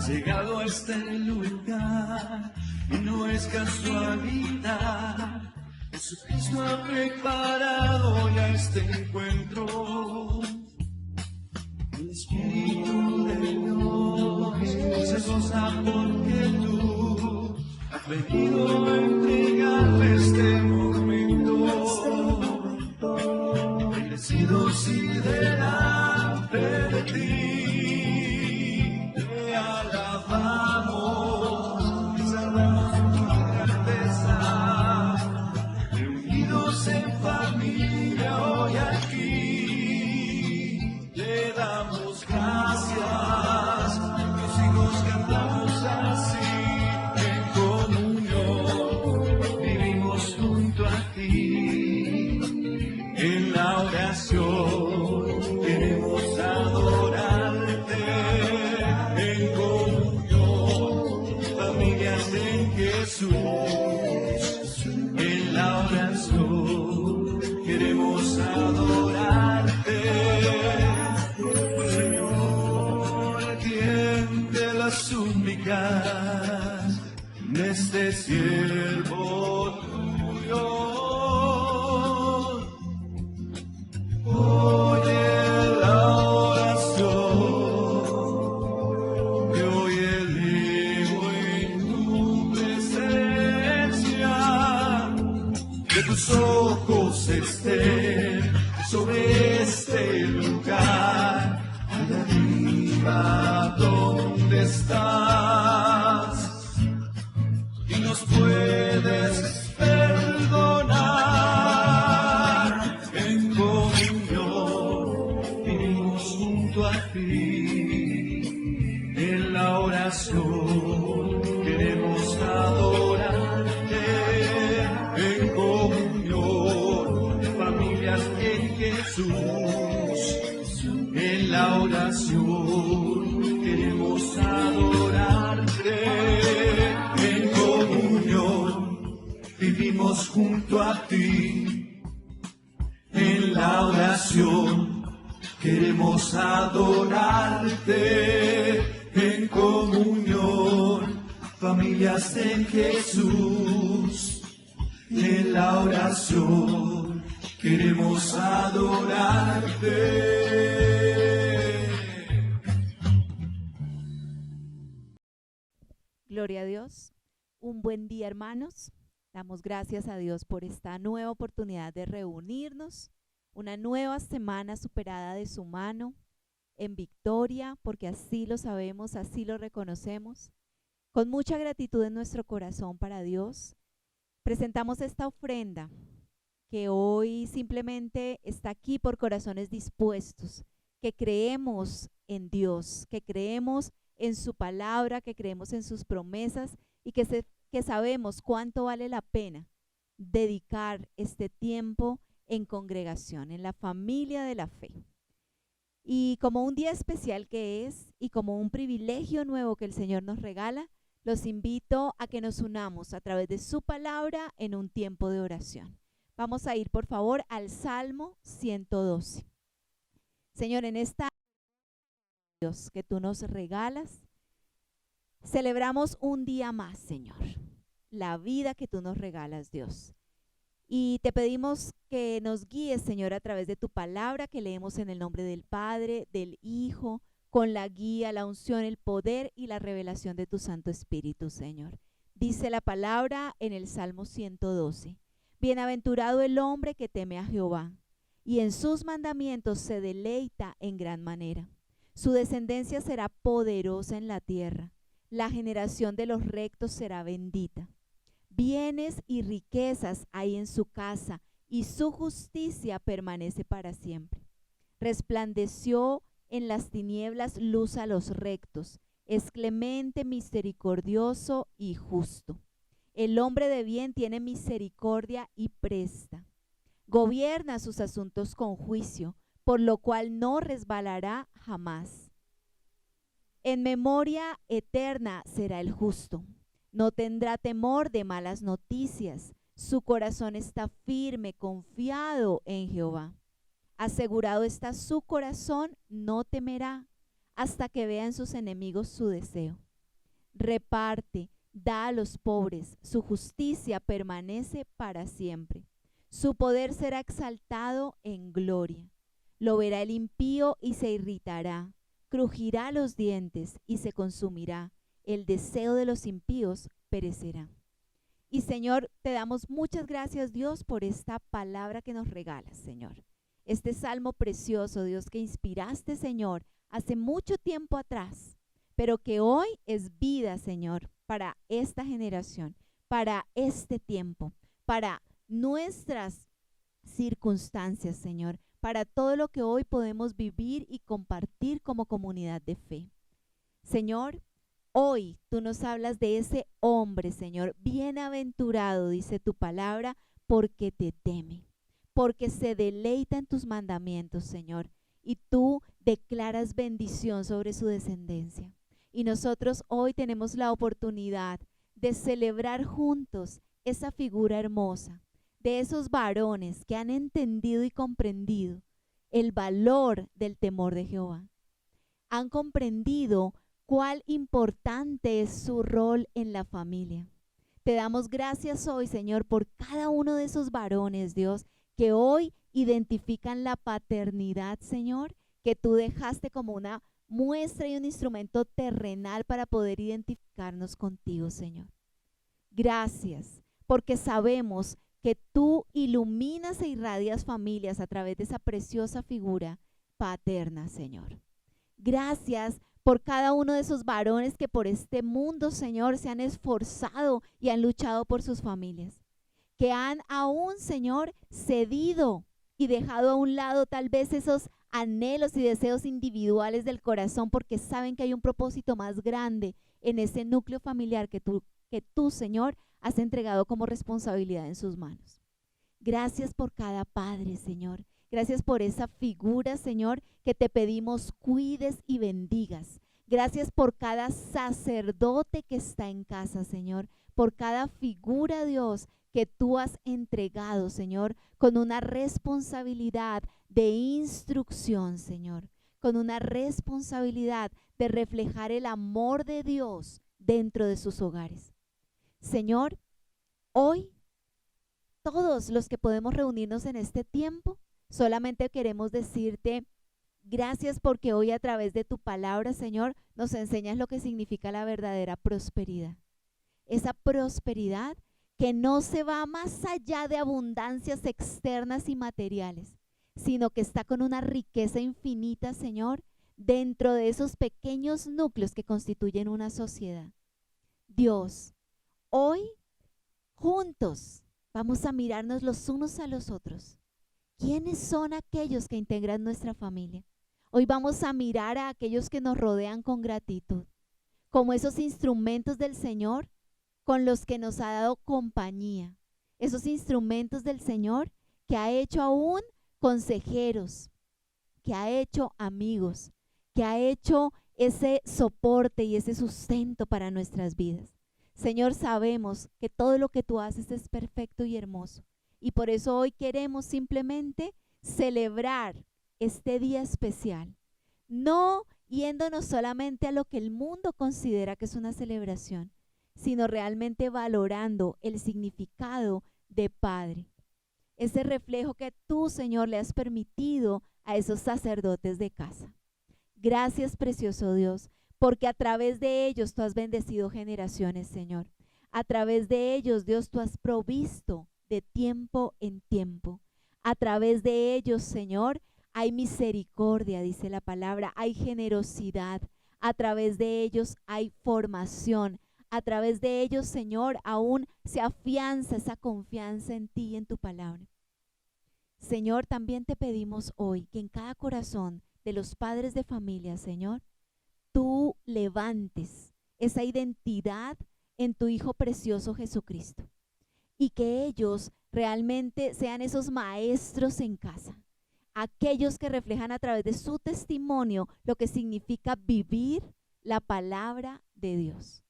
Has llegado a este lugar y no es casualidad. Jesucristo ha preparado ya este encuentro. El Espíritu de Dios se goza porque tú has venido a entregarle este momento. Bendecidos y delante de ti te alabamos, exaltamos tu grandeza, reunidos en familia hoy aquí, te damos gracias, tus hijos cantamos así, en comunión, vivimos junto a ti, en la oración queremos adorarte, en comunión, familias en Jesús, en la oración queremos adorarte, Señor, atiende las súplicas de este siervo tuyo. Oye la oración que hoy elevo en tu presencia, que tus ojos estén sobre este lugar, allá arriba donde estás, y nos puedes perdonar en comunión, vivimos junto a ti, en la oración queremos adorarte, en comunión, familias en Jesús, en la oración queremos adorarte, en comunión, vivimos junto a ti, en la oración queremos adorarte, en comunión, familias en Jesús, en la oración queremos adorarte. Gloria a Dios. Un buen día, hermanos. Damos gracias a Dios por esta nueva oportunidad de reunirnos, una nueva semana superada de su mano, en victoria, porque así lo sabemos, así lo reconocemos. Con mucha gratitud en nuestro corazón para Dios, presentamos esta ofrenda que hoy simplemente está aquí por corazones dispuestos, que creemos en Dios, que creemos en su palabra, que creemos en sus promesas y que sabemos cuánto vale la pena dedicar este tiempo en congregación, en la familia de la fe. Y como un día especial que es y como un privilegio nuevo que el Señor nos regala, los invito a que nos unamos a través de su palabra en un tiempo de oración. Vamos a ir, por favor, al Salmo 112. Señor, en esta Dios que tú nos regalas, celebramos un día más, Señor, la vida que tú nos regalas, Dios. Y te pedimos que nos guíes, Señor, a través de tu palabra que leemos en el nombre del Padre, del Hijo, con la guía, la unción, el poder y la revelación de tu Santo Espíritu, Señor. Dice la palabra en el Salmo 112. Bienaventurado el hombre que teme a Jehová, y en sus mandamientos se deleita en gran manera. Su descendencia será poderosa en la tierra, la generación de los rectos será bendita. Bienes y riquezas hay en su casa, y su justicia permanece para siempre. Resplandeció en las tinieblas luz a los rectos, es clemente, misericordioso y justo. El hombre de bien tiene misericordia y presta. Gobierna sus asuntos con juicio, por lo cual no resbalará jamás. En memoria eterna será el justo. No tendrá temor de malas noticias. Su corazón está firme, confiado en Jehová. Asegurado está su corazón, no temerá, hasta que vean sus enemigos su deseo. reparte, da a los pobres, su justicia permanece para siempre. Su poder será exaltado en gloria. Lo verá el impío y se irritará, crujirá los dientes y se consumirá. El deseo de los impíos perecerá. Y Señor, te damos muchas gracias, Dios, por esta palabra que nos regalas, Señor. Este salmo precioso, Dios, que inspiraste, Señor, hace mucho tiempo atrás, pero que hoy es vida, Señor, para esta generación, para este tiempo, para nuestras circunstancias, Señor, para todo lo que hoy podemos vivir y compartir como comunidad de fe. Señor, hoy tú nos hablas de ese hombre, Señor, bienaventurado, dice tu palabra, porque te teme, porque se deleita en tus mandamientos, Señor, y tú declaras bendición sobre su descendencia. Y nosotros hoy tenemos la oportunidad de celebrar juntos esa figura hermosa, de esos varones que han entendido y comprendido el valor del temor de Jehová. Han comprendido cuál importante es su rol en la familia. Te damos gracias hoy, Señor, por cada uno de esos varones, Dios, que hoy identifican la paternidad, Señor, que tú dejaste como una muestra y un instrumento terrenal para poder identificarnos contigo, Señor. Gracias, porque sabemos que tú iluminas e irradias familias a través de esa preciosa figura paterna, Señor. Gracias por cada uno de esos varones que por este mundo, Señor, se han esforzado y han luchado por sus familias, que han aún, Señor, cedido y dejado a un lado tal vez esos anhelos y deseos individuales del corazón, porque saben que hay un propósito más grande en ese núcleo familiar que tú, Señor, has entregado como responsabilidad en sus manos. Gracias por cada padre, Señor. Gracias por esa figura, Señor, que te pedimos cuides y bendigas. Gracias por cada sacerdote que está en casa, Señor, por cada figura, Dios, que tú has entregado, Señor, con una responsabilidad de instrucción, Señor, con una responsabilidad de reflejar el amor de Dios dentro de sus hogares. Señor, hoy todos los que podemos reunirnos en este tiempo, solamente queremos decirte gracias porque hoy a través de tu palabra, Señor, nos enseñas lo que significa la verdadera prosperidad. Esa prosperidad que no se va más allá de abundancias externas y materiales, sino que está con una riqueza infinita, Señor, dentro de esos pequeños núcleos que constituyen una sociedad. Dios, hoy juntos vamos a mirarnos los unos a los otros. ¿Quiénes son aquellos que integran nuestra familia? Hoy vamos a mirar a aquellos que nos rodean con gratitud, como esos instrumentos del Señor con los que nos ha dado compañía, esos instrumentos del Señor que ha hecho aún consejeros, que ha hecho amigos, que ha hecho ese soporte y ese sustento para nuestras vidas. Señor, sabemos que todo lo que tú haces es perfecto y hermoso, y por eso hoy queremos simplemente celebrar este día especial, no yéndonos solamente a lo que el mundo considera que es una celebración, sino realmente valorando el significado de Padre, ese reflejo que tú, Señor, le has permitido a esos sacerdotes de casa. Gracias, precioso Dios, porque a través de ellos tú has bendecido generaciones, Señor. A través de ellos, Dios, tú has provisto de tiempo en tiempo. A través de ellos, Señor, hay misericordia, dice la palabra, hay generosidad. A través de ellos hay formación. A través de ellos, Señor, aún se afianza esa confianza en ti y en tu palabra. Señor, también te pedimos hoy que en cada corazón de los padres de familia, Señor, tú levantes esa identidad en tu Hijo precioso Jesucristo y que ellos realmente sean esos maestros en casa, aquellos que reflejan a través de su testimonio lo que significa vivir la palabra de Dios.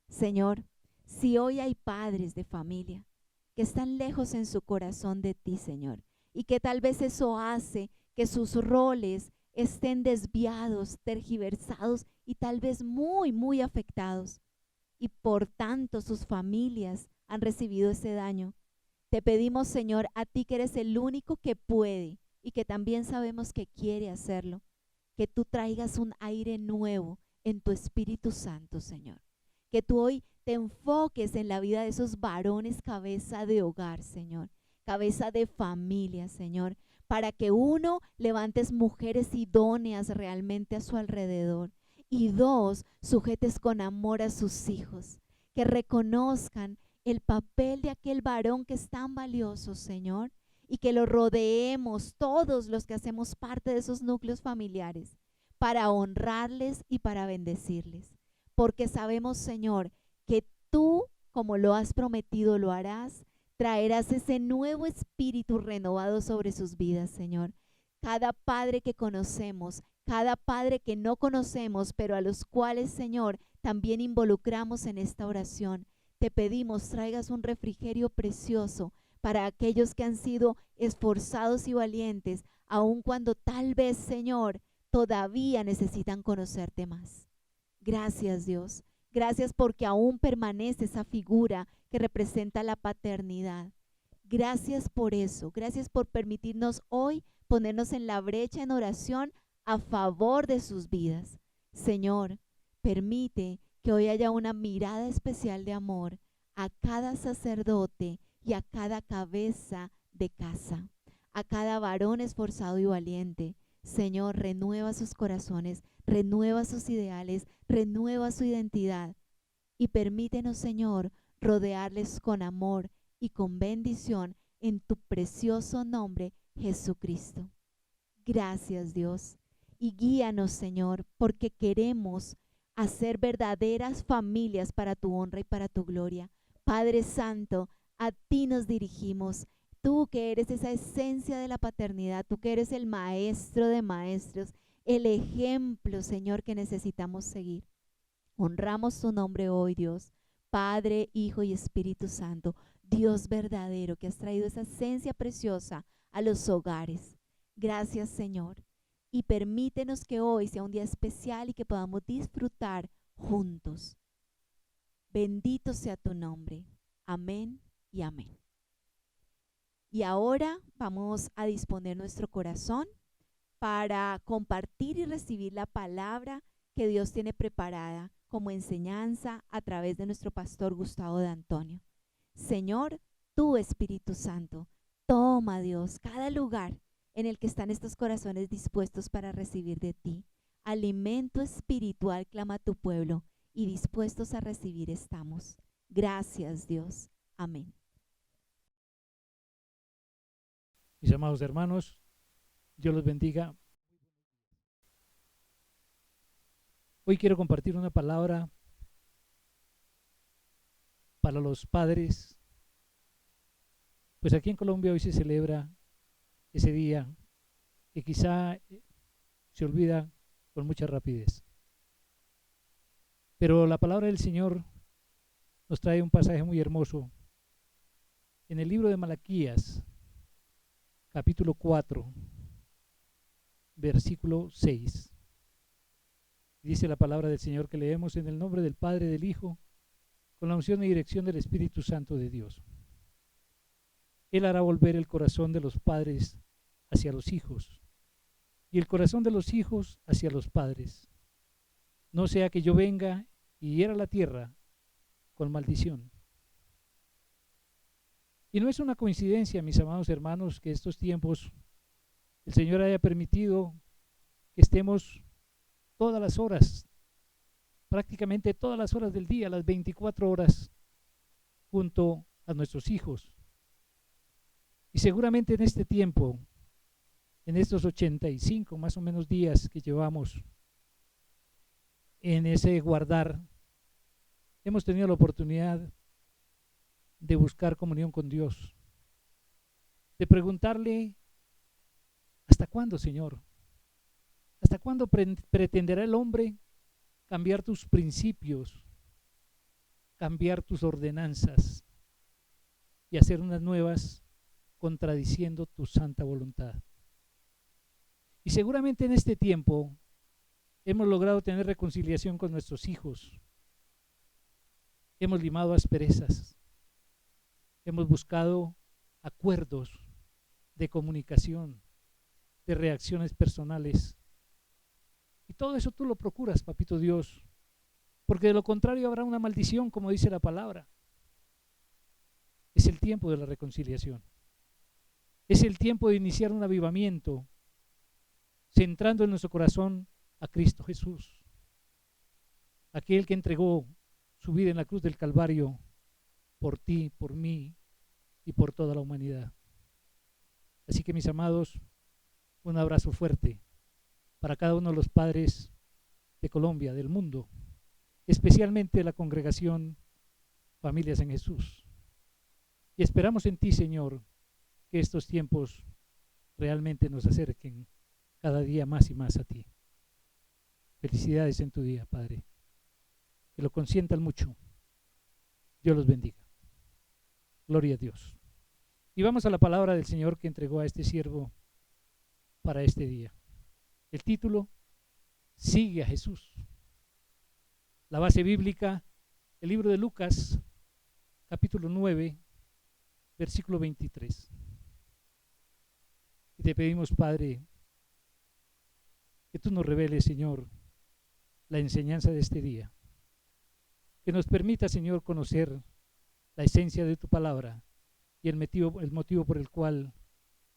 Señor, si hoy hay padres de familia que están lejos en su corazón de ti, Señor, y que tal vez eso hace que sus roles estén desviados, tergiversados y tal vez muy, muy afectados. y por tanto sus familias han recibido ese daño. Te pedimos, Señor, a ti que eres el único que puede y que también sabemos que quiere hacerlo, que tú traigas un aire nuevo en tu Espíritu Santo, Señor. Que tú hoy te enfoques en la vida de esos varones cabeza de hogar, Señor, cabeza de familia, Señor, para que uno, levantes mujeres idóneas realmente a su alrededor, y dos, sujetes con amor a sus hijos, que reconozcan el papel de aquel varón que es tan valioso, Señor, y que lo rodeemos todos los que hacemos parte de esos núcleos familiares para honrarles y para bendecirles. Porque sabemos, Señor, que tú, como lo has prometido, lo harás. Traerás ese nuevo espíritu renovado sobre sus vidas, Señor. Cada padre que conocemos, cada padre que no conocemos, pero a los cuales, Señor, también involucramos en esta oración, te pedimos traigas un refrigerio precioso para aquellos que han sido esforzados y valientes, aun cuando tal vez, Señor, todavía necesitan conocerte más. Gracias, Dios. Gracias porque aún permanece esa figura que representa la paternidad. Gracias por eso. Gracias por permitirnos hoy ponernos en la brecha en oración a favor de sus vidas. Señor, permite que hoy haya una mirada especial de amor a cada sacerdote y a cada cabeza de casa, a cada varón esforzado y valiente. Señor, renueva sus corazones, renueva sus ideales, renueva su identidad y permítenos, Señor, rodearles con amor y con bendición en tu precioso nombre, Jesucristo. Gracias, Dios, y guíanos, Señor, porque queremos hacer verdaderas familias para tu honra y para tu gloria. Padre Santo, a ti nos dirigimos. Tú que eres esa esencia de la paternidad, tú que eres el maestro de maestros, el ejemplo, Señor, que necesitamos seguir. Honramos tu nombre hoy, Dios, Padre, Hijo y Espíritu Santo, Dios verdadero que has traído esa esencia preciosa a los hogares. Gracias, Señor, y permítenos que hoy sea un día especial y que podamos disfrutar juntos. Bendito sea tu nombre. Amén y amén. Y ahora vamos a disponer nuestro corazón para compartir y recibir la palabra que Dios tiene preparada como enseñanza a través de nuestro pastor Gustavo de Antonio. Señor, tu Espíritu Santo, toma, Dios, cada lugar en el que están estos corazones dispuestos para recibir de ti. Alimento espiritual clama tu pueblo y dispuestos a recibir estamos. Gracias, Dios. Amén. Mis amados hermanos, Dios los bendiga. Hoy quiero compartir una palabra para los padres, pues aquí en Colombia hoy se celebra ese día que quizá se olvida con mucha rapidez. Pero la palabra del Señor nos trae un pasaje muy hermoso en el libro de Malaquías, capítulo 4, versículo 6. Dice la palabra del Señor que leemos: en el nombre del Padre, del Hijo, con la unción y dirección del Espíritu Santo de Dios. Él hará volver el corazón de los padres hacia los hijos, y el corazón de los hijos hacia los padres. No sea que yo venga y hiera la tierra con maldición. Y no es una coincidencia, mis amados hermanos, que estos tiempos el Señor haya permitido que estemos todas las horas, prácticamente todas las horas del día, las 24 horas, junto a nuestros hijos. Y seguramente en este tiempo, en estos 85 más o menos días que llevamos en ese guardar, hemos tenido la oportunidad de buscar comunión con Dios, de preguntarle: ¿hasta cuándo, Señor? ¿Hasta cuándo pretenderá el hombre cambiar tus principios, cambiar tus ordenanzas y hacer unas nuevas contradiciendo tu santa voluntad? Y seguramente en este tiempo hemos logrado tener reconciliación con nuestros hijos, hemos limado asperezas, hemos buscado acuerdos de comunicación, de reacciones personales. Y todo eso tú lo procuras, papito Dios, porque de lo contrario habrá una maldición, como dice la palabra. Es el tiempo de la reconciliación. Es el tiempo de iniciar un avivamiento, centrando en nuestro corazón a Cristo Jesús, aquel que entregó su vida en la cruz del Calvario por ti, por mí y por toda la humanidad. Así que, mis amados, un abrazo fuerte para cada uno de los padres de Colombia, del mundo, especialmente la congregación Familias en Jesús. Y esperamos en ti, Señor, que estos tiempos realmente nos acerquen cada día más y más a ti. Felicidades en tu día, Padre. Que lo consientan mucho. Dios los bendiga. Gloria a Dios. Y vamos a la palabra del Señor que entregó a este siervo para este día. El título: Sigue a Jesús. La base bíblica, el libro de Lucas, capítulo 9, versículo 23. Y te pedimos, Padre, que tú nos reveles, Señor, la enseñanza de este día. Que nos permita, Señor, conocer la esencia de tu palabra y el motivo por el cual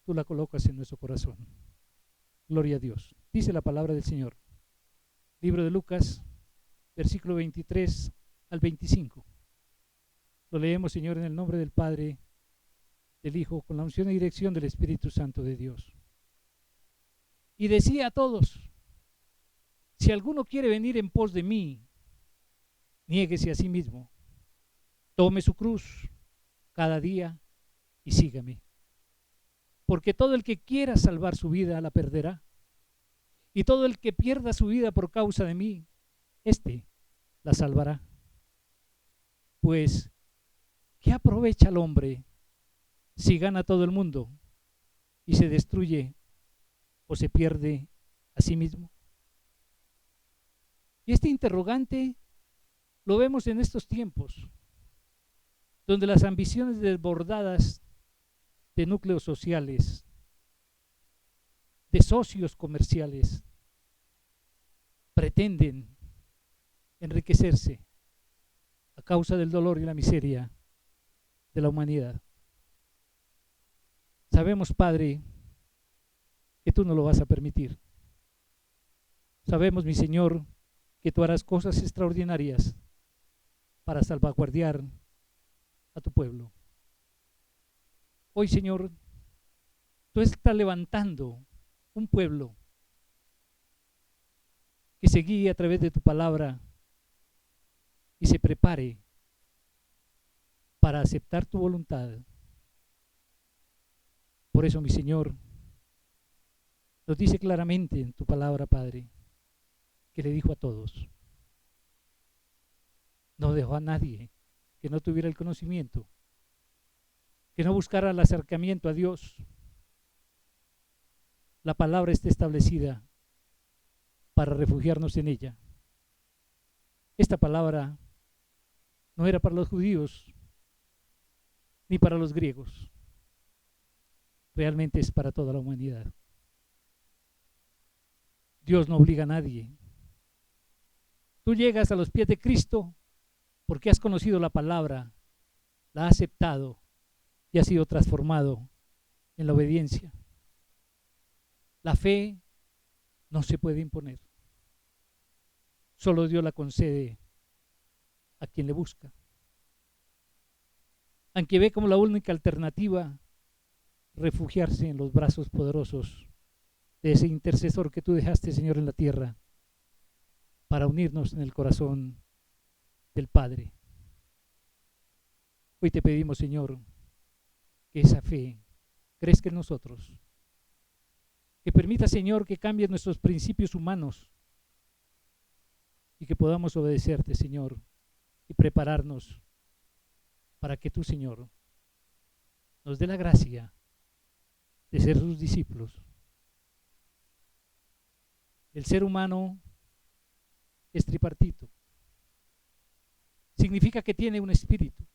tú la colocas en nuestro corazón. Gloria a Dios. Dice la palabra del Señor. Libro de Lucas, versículo 23 al 25. Lo leemos, Señor, en el nombre del Padre, del Hijo, con la unción y dirección del Espíritu Santo de Dios. Y decía a todos: si alguno quiere venir en pos de mí, niéguese a sí mismo, tome su cruz cada día y sígame. Porque todo el que quiera salvar su vida la perderá, y todo el que pierda su vida por causa de mí, éste la salvará. Pues, ¿qué aprovecha el hombre si gana todo el mundo y se destruye o se pierde a sí mismo? Y este interrogante lo vemos en estos tiempos, donde las ambiciones desbordadas de núcleos sociales, de socios comerciales, pretenden enriquecerse a causa del dolor y la miseria de la humanidad. Sabemos, Padre, que tú no lo vas a permitir. Sabemos, mi Señor, que tú harás cosas extraordinarias para salvaguardar a tu pueblo. Hoy, Señor, tú estás levantando un pueblo que se guíe a través de tu palabra y se prepare para aceptar tu voluntad. Por eso, mi Señor, nos dice claramente en tu palabra, Padre, que le dijo a todos: no dejó a nadie que no tuviera el conocimiento, que no buscara el acercamiento a Dios. La palabra está establecida para refugiarnos en ella. Esta palabra no era para los judíos ni para los griegos. Realmente es para toda la humanidad. Dios no obliga a nadie. Tú llegas a los pies de Cristo porque has conocido la palabra, la has aceptado y has sido transformado en la obediencia. La fe no se puede imponer. Solo Dios la concede a quien le busca. Aunque ve como la única alternativa refugiarse en los brazos poderosos de ese intercesor que tú dejaste, Señor, en la tierra, para unirnos en el corazón del Padre. Hoy te pedimos, Señor, que esa fe crezca en nosotros, que permita, Señor, que cambien nuestros principios humanos y que podamos obedecerte, Señor, y prepararnos para que tú, Señor, nos dé la gracia de ser sus discípulos. El ser humano es tripartito. significa que tiene un espíritu,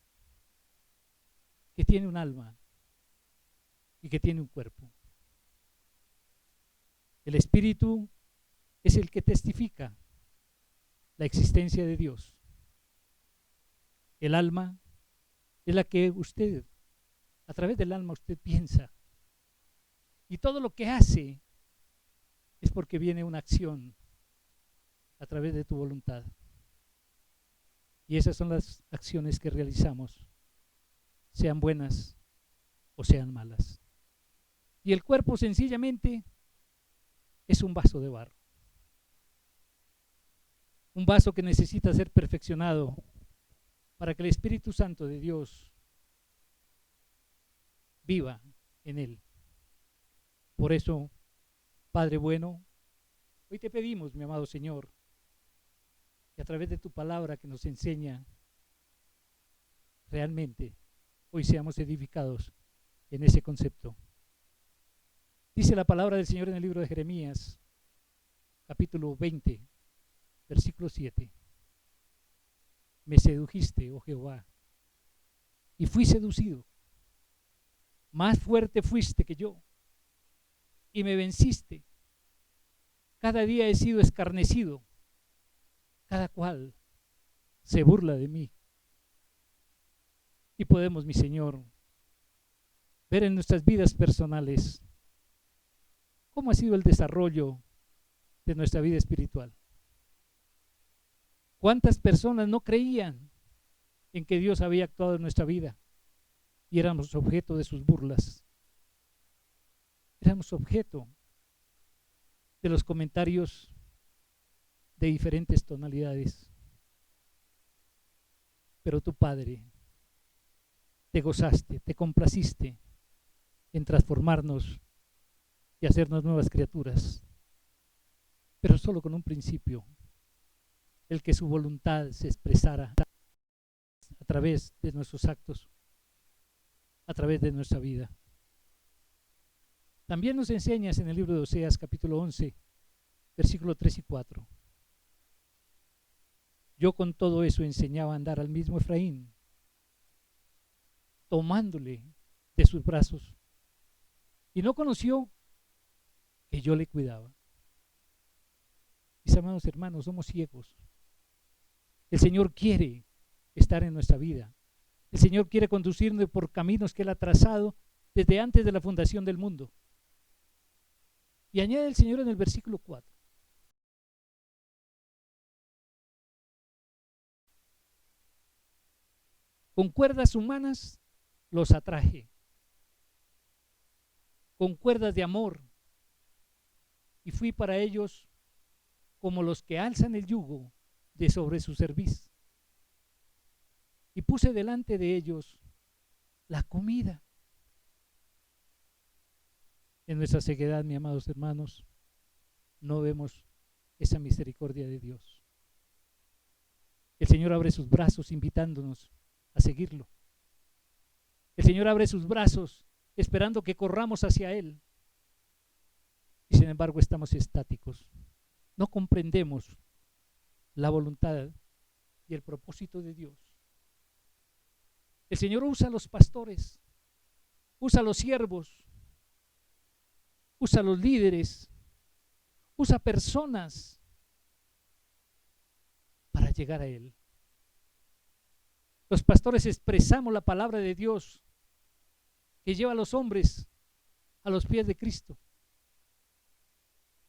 que tiene un alma y que tiene un cuerpo. El espíritu es el que testifica la existencia de Dios. El alma es la que usted, a través del alma usted piensa. Y todo lo que hace es porque viene una acción a través de tu voluntad. Y esas son las acciones que realizamos, sean buenas o sean malas. Y el cuerpo sencillamente es un vaso de barro. Un vaso que necesita ser perfeccionado para que el Espíritu Santo de Dios viva en él. Por eso, Padre bueno, hoy te pedimos, mi amado Señor, que a través de tu palabra que nos enseña, realmente hoy seamos edificados en ese concepto. Dice la palabra del Señor en el libro de Jeremías, capítulo 20, versículo 7. Me sedujiste, oh Jehová, y fui seducido. Más fuerte fuiste que yo, y me venciste. Cada día he sido escarnecido, cada cual se burla de mí. Y podemos, mi Señor, ver en nuestras vidas personales cómo ha sido el desarrollo de nuestra vida espiritual. ¿Cuántas personas no creían en que Dios había actuado en nuestra vida y éramos objeto de sus burlas? Éramos objeto de los comentarios de diferentes tonalidades. Pero tu Padre, te gozaste, te complaciste en transformarnos y hacernos nuevas criaturas, pero solo con un principio: el que su voluntad se expresara a través de nuestros actos, a través de nuestra vida. También nos enseñas en el libro de Oseas, capítulo 11, versículos 3 y 4. Yo con todo eso enseñaba a andar al mismo Efraín, tomándole de sus brazos, y no conoció que yo le cuidaba. Mis amados hermanos, somos ciegos. El Señor quiere estar en nuestra vida. El Señor quiere conducirnos por caminos que Él ha trazado desde antes de la fundación del mundo. Y añade el Señor en el versículo 4. Con cuerdas humanas los atraje, con cuerdas de amor, y fui para ellos como los que alzan el yugo de sobre su cerviz. Y puse delante de ellos la comida. En nuestra ceguedad, mis amados hermanos, no vemos esa misericordia de Dios. El Señor abre sus brazos invitándonos a seguirlo. El Señor abre sus brazos esperando que corramos hacia Él. Y sin embargo estamos estáticos. No comprendemos la voluntad y el propósito de Dios. El Señor usa a los pastores, usa a los siervos, usa a los líderes, usa personas para llegar a Él. Los pastores expresamos la palabra de Dios que lleva a los hombres a los pies de Cristo.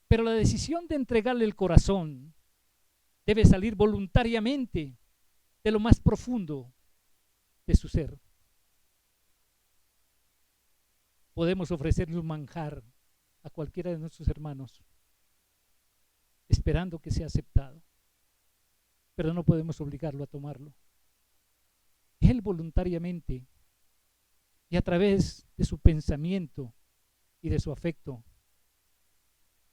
Pero la decisión de entregarle el corazón debe salir voluntariamente de lo más profundo de su ser. Podemos ofrecerle un manjar a cualquiera de nuestros hermanos, esperando que sea aceptado, pero no podemos obligarlo a tomarlo. Él voluntariamente y a través de su pensamiento y de su afecto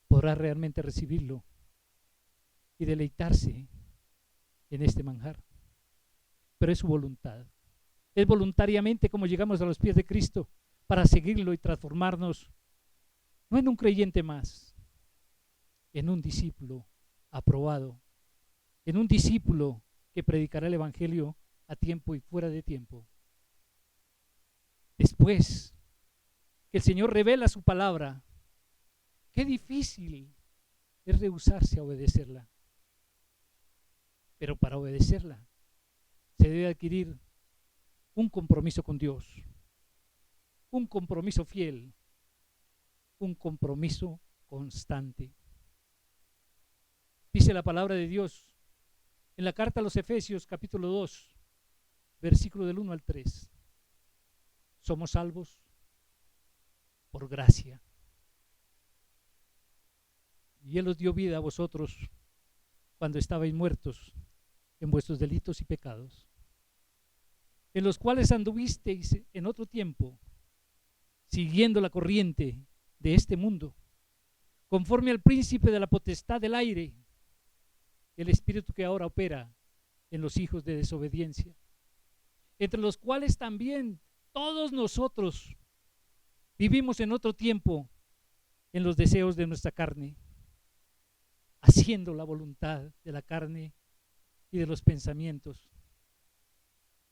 podrá realmente recibirlo y deleitarse en este manjar. Pero es su voluntad. Es voluntariamente como llegamos a los pies de Cristo para seguirlo y transformarnos, no en un creyente más, en un discípulo aprobado, en un discípulo que predicará el Evangelio a tiempo y fuera de tiempo. Después que el Señor revela su palabra, qué difícil es rehusarse a obedecerla. Pero para obedecerla se debe adquirir un compromiso con Dios, un compromiso fiel, un compromiso constante. Dice la palabra de Dios en la carta a los Efesios capítulo 2, versículo del 1 al 3. Somos salvos por gracia. Y Él os dio vida a vosotros cuando estabais muertos en vuestros delitos y pecados, en los cuales anduvisteis en otro tiempo, siguiendo la corriente de este mundo, conforme al príncipe de la potestad del aire, el espíritu que ahora opera en los hijos de desobediencia, entre los cuales también todos nosotros vivimos en otro tiempo en los deseos de nuestra carne, haciendo la voluntad de la carne y de los pensamientos.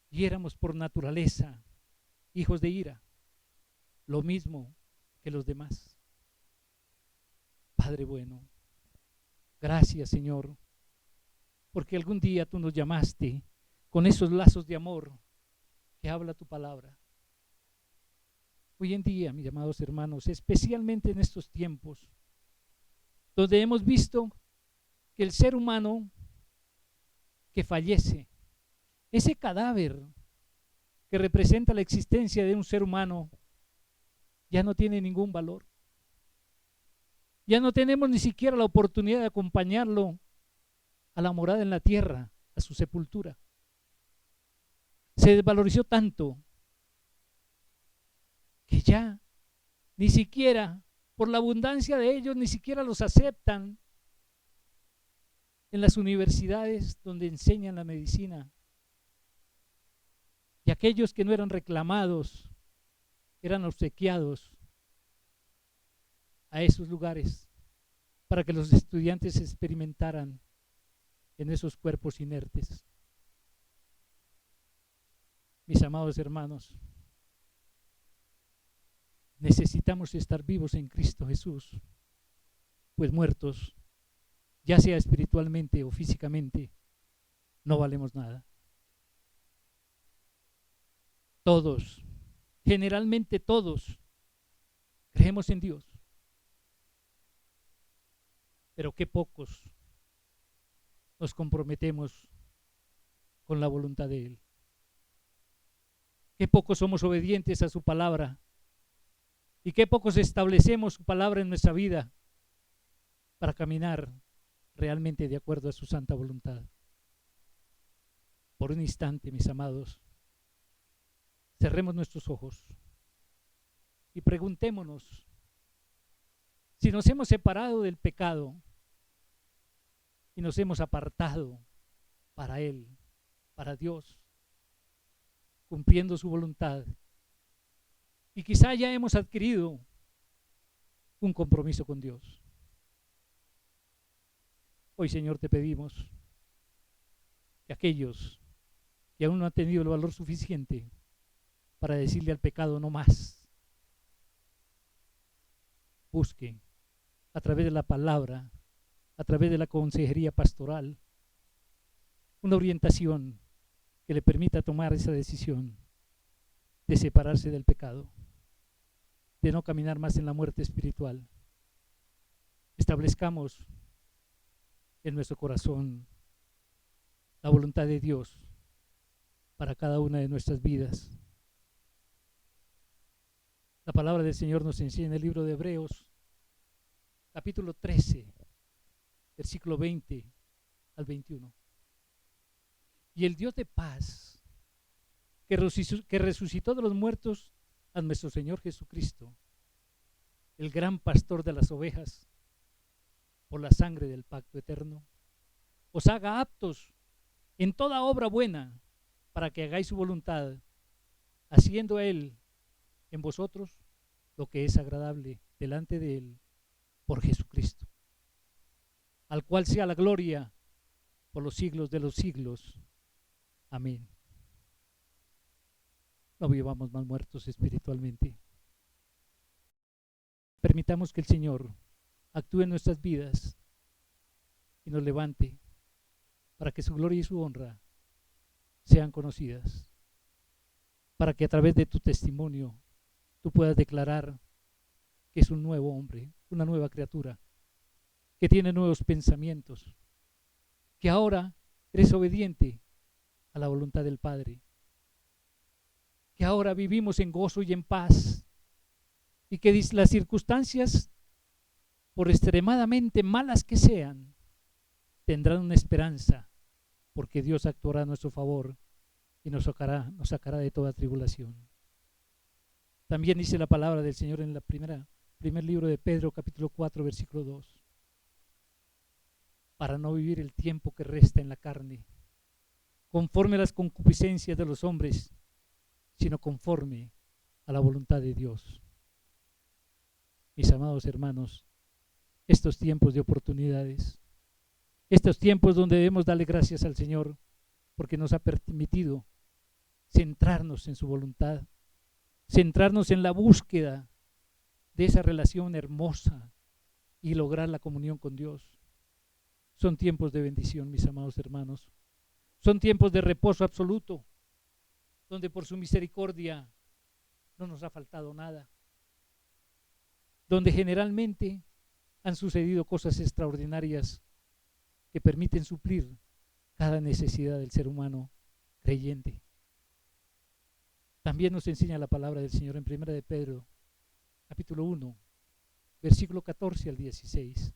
Y éramos por naturaleza hijos de ira, lo mismo que los demás. Padre bueno, gracias, Señor, porque algún día tú nos llamaste con esos lazos de amor que habla tu palabra. Hoy en día, mis amados hermanos, especialmente en estos tiempos, donde hemos visto que el ser humano que fallece, ese cadáver que representa la existencia de un ser humano, ya no tiene ningún valor. Ya no tenemos ni siquiera la oportunidad de acompañarlo a la morada en la tierra, a su sepultura. Se desvalorizó tanto que ya ni siquiera, por la abundancia de ellos, ni siquiera los aceptan en las universidades donde enseñan la medicina. Y aquellos que no eran reclamados eran obsequiados a esos lugares para que los estudiantes experimentaran en esos cuerpos inertes. Mis amados hermanos, necesitamos estar vivos en Cristo Jesús, pues muertos, ya sea espiritualmente o físicamente, no valemos nada. Todos, generalmente todos, creemos en Dios, pero qué pocos nos comprometemos con la voluntad de Él. Qué pocos somos obedientes a su palabra y qué pocos establecemos su palabra en nuestra vida para caminar realmente de acuerdo a su santa voluntad. Por un instante, mis amados, cerremos nuestros ojos y preguntémonos si nos hemos separado del pecado y nos hemos apartado para Él, para Dios, cumpliendo su voluntad. Y quizá ya hemos adquirido un compromiso con Dios. Hoy, Señor, te pedimos que aquellos que aún no han tenido el valor suficiente para decirle al pecado no más, busquen a través de la palabra, a través de la consejería pastoral, una orientación que le permita tomar esa decisión de separarse del pecado, de no caminar más en la muerte espiritual. Establezcamos en nuestro corazón la voluntad de Dios para cada una de nuestras vidas. La palabra del Señor nos enseña en el libro de Hebreos, capítulo 13, versículo 20 al 21. Y el Dios de paz, que resucitó de los muertos a nuestro Señor Jesucristo, el gran pastor de las ovejas, por la sangre del pacto eterno, os haga aptos en toda obra buena para que hagáis su voluntad, haciendo Él en vosotros lo que es agradable delante de Él por Jesucristo, al cual sea la gloria por los siglos de los siglos. Amén. No vivamos más muertos espiritualmente. Permitamos que el Señor actúe en nuestras vidas y nos levante para que su gloria y su honra sean conocidas, para que a través de tu testimonio tú puedas declarar que es un nuevo hombre, una nueva criatura, que tiene nuevos pensamientos, que ahora eres obediente a la voluntad del Padre, que ahora vivimos en gozo y en paz, y que las circunstancias, por extremadamente malas que sean, tendrán una esperanza, porque Dios actuará a nuestro favor y nos sacará de toda tribulación. También dice la palabra del Señor en primer libro de Pedro, capítulo 4, versículo 2. Para no vivir el tiempo que resta en la carne, conforme a las concupiscencias de los hombres, sino conforme a la voluntad de Dios. Mis amados hermanos, estos tiempos de oportunidades, estos tiempos donde debemos darle gracias al Señor, porque nos ha permitido centrarnos en su voluntad, centrarnos en la búsqueda de esa relación hermosa y lograr la comunión con Dios. Son tiempos de bendición, mis amados hermanos. Son tiempos de reposo absoluto, donde por su misericordia no nos ha faltado nada, donde generalmente han sucedido cosas extraordinarias que permiten suplir cada necesidad del ser humano creyente. También nos enseña la palabra del Señor en 1 de Pedro, capítulo 1, versículo 14 al 16.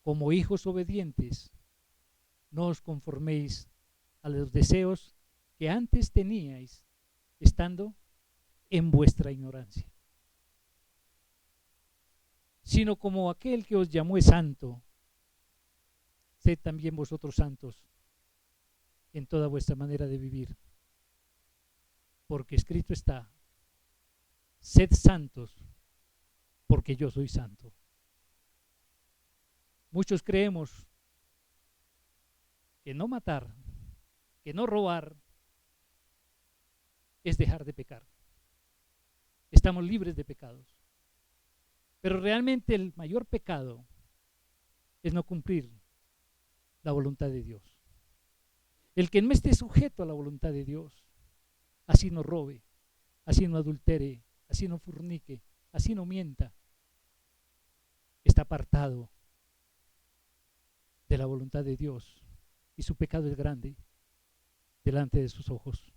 Como hijos obedientes, no os conforméis a los deseos que antes teníais, estando en vuestra ignorancia, sino como aquel que os llamó es santo, sed también vosotros santos en toda vuestra manera de vivir. Porque escrito está, sed santos, porque yo soy santo. Muchos creemos que no matar, que no robar, es dejar de pecar. Estamos libres de pecados. Pero realmente el mayor pecado es no cumplir la voluntad de Dios. El que no esté sujeto a la voluntad de Dios, así no robe, así no adultere, así no fornique, así no mienta, está apartado de la voluntad de Dios y su pecado es grande delante de sus ojos.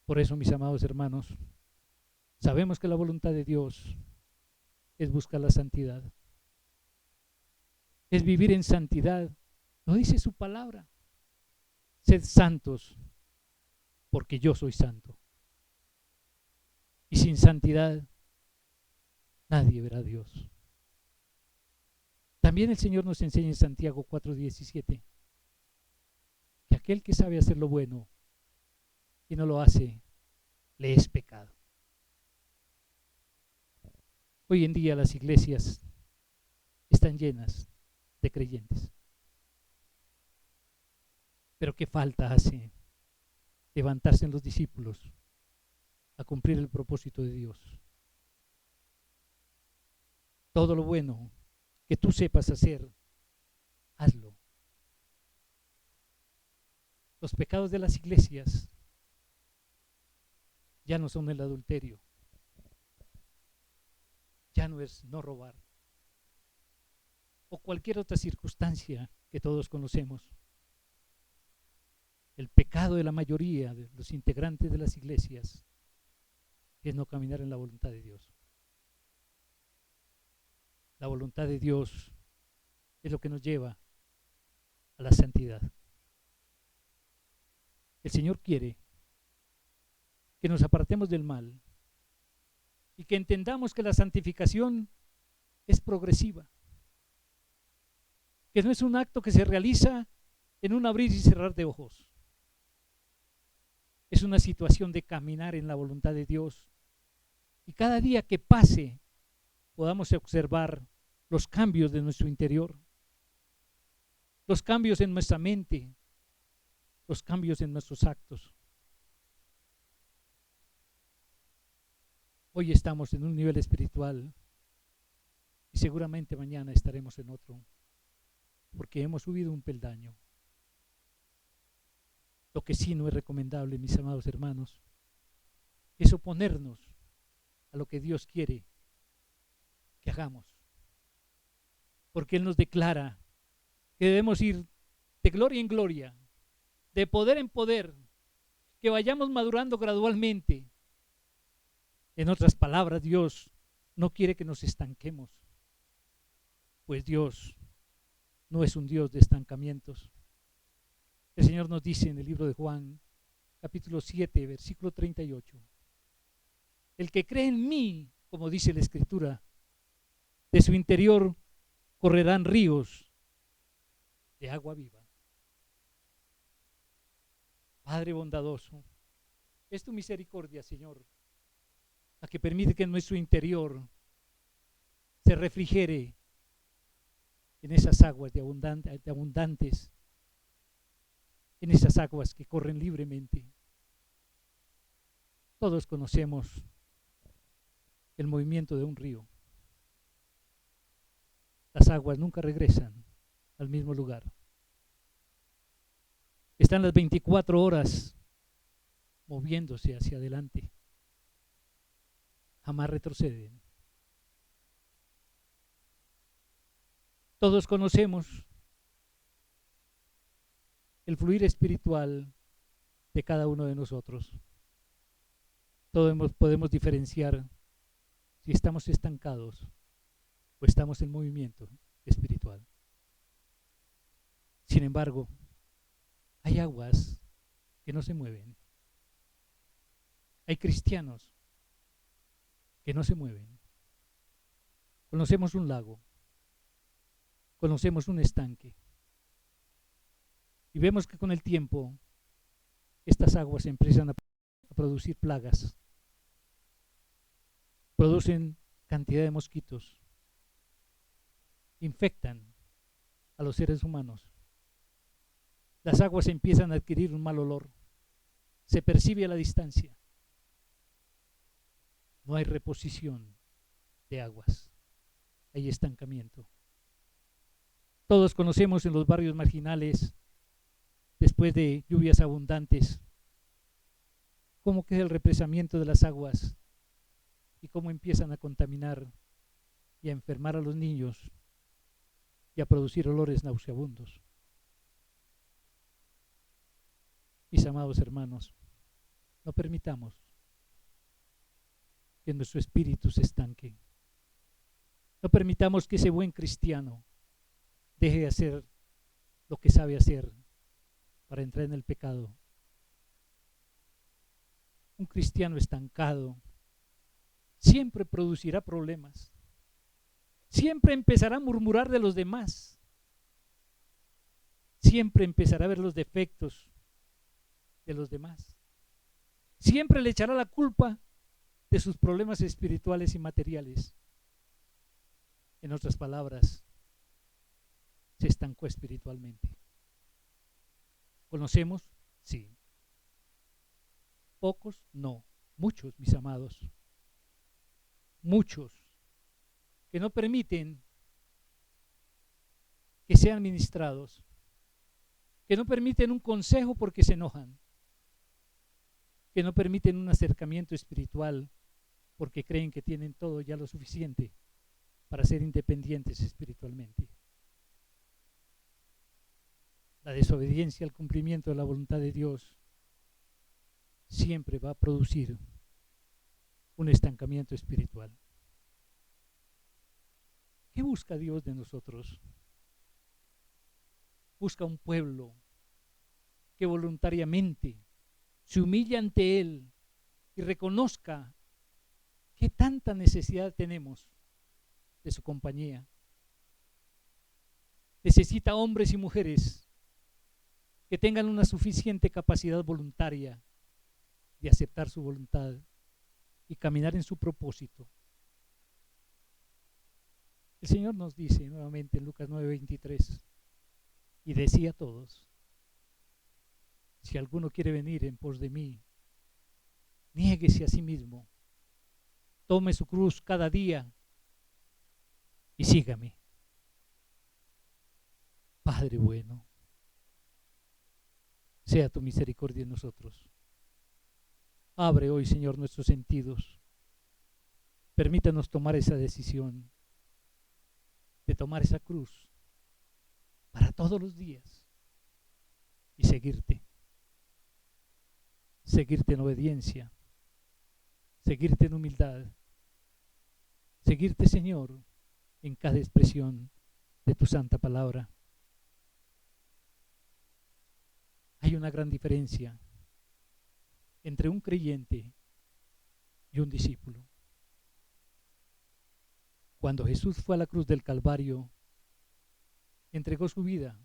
Por eso, mis amados hermanos, sabemos que la voluntad de Dios es buscar la santidad, es vivir en santidad. Lo dice su palabra: sed santos, porque yo soy santo. Y sin santidad nadie verá a Dios. También el Señor nos enseña en Santiago 4:17 que aquel que sabe hacer lo bueno y no lo hace, le es pecado. Hoy en día las iglesias están llenas de creyentes, pero ¿qué falta hace levantarse en los discípulos a cumplir el propósito de Dios? Todo lo bueno que tú sepas hacer, hazlo. Los pecados de las iglesias ya no son el adulterio, ya no es no robar, o cualquier otra circunstancia que todos conocemos. El pecado de la mayoría de los integrantes de las iglesias es no caminar en la voluntad de Dios. La voluntad de Dios es lo que nos lleva a la santidad. El Señor quiere que nos apartemos del mal y que entendamos que la santificación es progresiva, que no es un acto que se realiza en un abrir y cerrar de ojos. Es una situación de caminar en la voluntad de Dios y cada día que pase podamos observar los cambios de nuestro interior, los cambios en nuestra mente, los cambios en nuestros actos. Hoy estamos en un nivel espiritual y seguramente mañana estaremos en otro, porque hemos subido un peldaño. Lo que sí no es recomendable, mis amados hermanos, es oponernos a lo que Dios quiere que hagamos, porque Él nos declara que debemos ir de gloria en gloria, de poder en poder, que vayamos madurando gradualmente. En otras palabras, Dios no quiere que nos estanquemos, pues Dios no es un Dios de estancamientos. El Señor nos dice en el libro de Juan, capítulo 7, versículo 38, el que cree en mí, como dice la Escritura, de su interior correrán ríos de agua viva. Padre bondadoso, es tu misericordia, Señor, la que permite que en nuestro interior se refrigere en esas aguas de abundantes, en esas aguas que corren libremente. Todos conocemos el movimiento de un río. Las aguas nunca regresan al mismo lugar. Están las 24 horas moviéndose hacia adelante. Jamás retroceden. Todos conocemos el fluir espiritual de cada uno de nosotros. Todos podemos diferenciar si estamos estancados o estamos en movimiento espiritual. Sin embargo, hay aguas que no se mueven. Hay cristianos que no se mueven. Conocemos un lago, conocemos un estanque y vemos que con el tiempo estas aguas empiezan a producir plagas, producen cantidad de mosquitos, infectan a los seres humanos. Las aguas empiezan a adquirir un mal olor, se percibe a la distancia. No hay reposición de aguas, hay estancamiento. Todos conocemos en los barrios marginales, después de lluvias abundantes, cómo queda el represamiento de las aguas y cómo empiezan a contaminar y a enfermar a los niños y a producir olores nauseabundos. Mis amados hermanos, no permitamos que nuestro espíritu se estanque. No permitamos que ese buen cristiano deje de hacer lo que sabe hacer para entrar en el pecado. Un cristiano estancado siempre producirá problemas. Siempre empezará a murmurar de los demás. Siempre empezará a ver los defectos de los demás. Siempre le echará la culpa de sus problemas espirituales y materiales. En otras palabras, se estancó espiritualmente. ¿Conocemos? Sí. Pocos, no. Muchos, mis amados. Muchos que no permiten que sean ministrados, que no permiten un consejo porque se enojan, que no permiten un acercamiento espiritual porque creen que tienen todo ya lo suficiente para ser independientes espiritualmente. La desobediencia al cumplimiento de la voluntad de Dios siempre va a producir un estancamiento espiritual. ¿Qué busca Dios de nosotros? Busca un pueblo que voluntariamente se humille ante Él y reconozca qué tanta necesidad tenemos de su compañía. Necesita hombres y mujeres que tengan una suficiente capacidad voluntaria de aceptar su voluntad y caminar en su propósito. El Señor nos dice nuevamente en Lucas 9:23, y decía a todos: si alguno quiere venir en pos de mí, niéguese a sí mismo, tome su cruz cada día y sígame. Padre bueno, sea tu misericordia en nosotros. Abre hoy, Señor, nuestros sentidos. Permítanos tomar esa decisión de tomar esa cruz para todos los días y seguirte. Seguirte en obediencia, seguirte en humildad, seguirte, Señor, en cada expresión de tu santa palabra. Hay una gran diferencia entre un creyente y un discípulo. Cuando Jesús fue a la cruz del Calvario, entregó su vida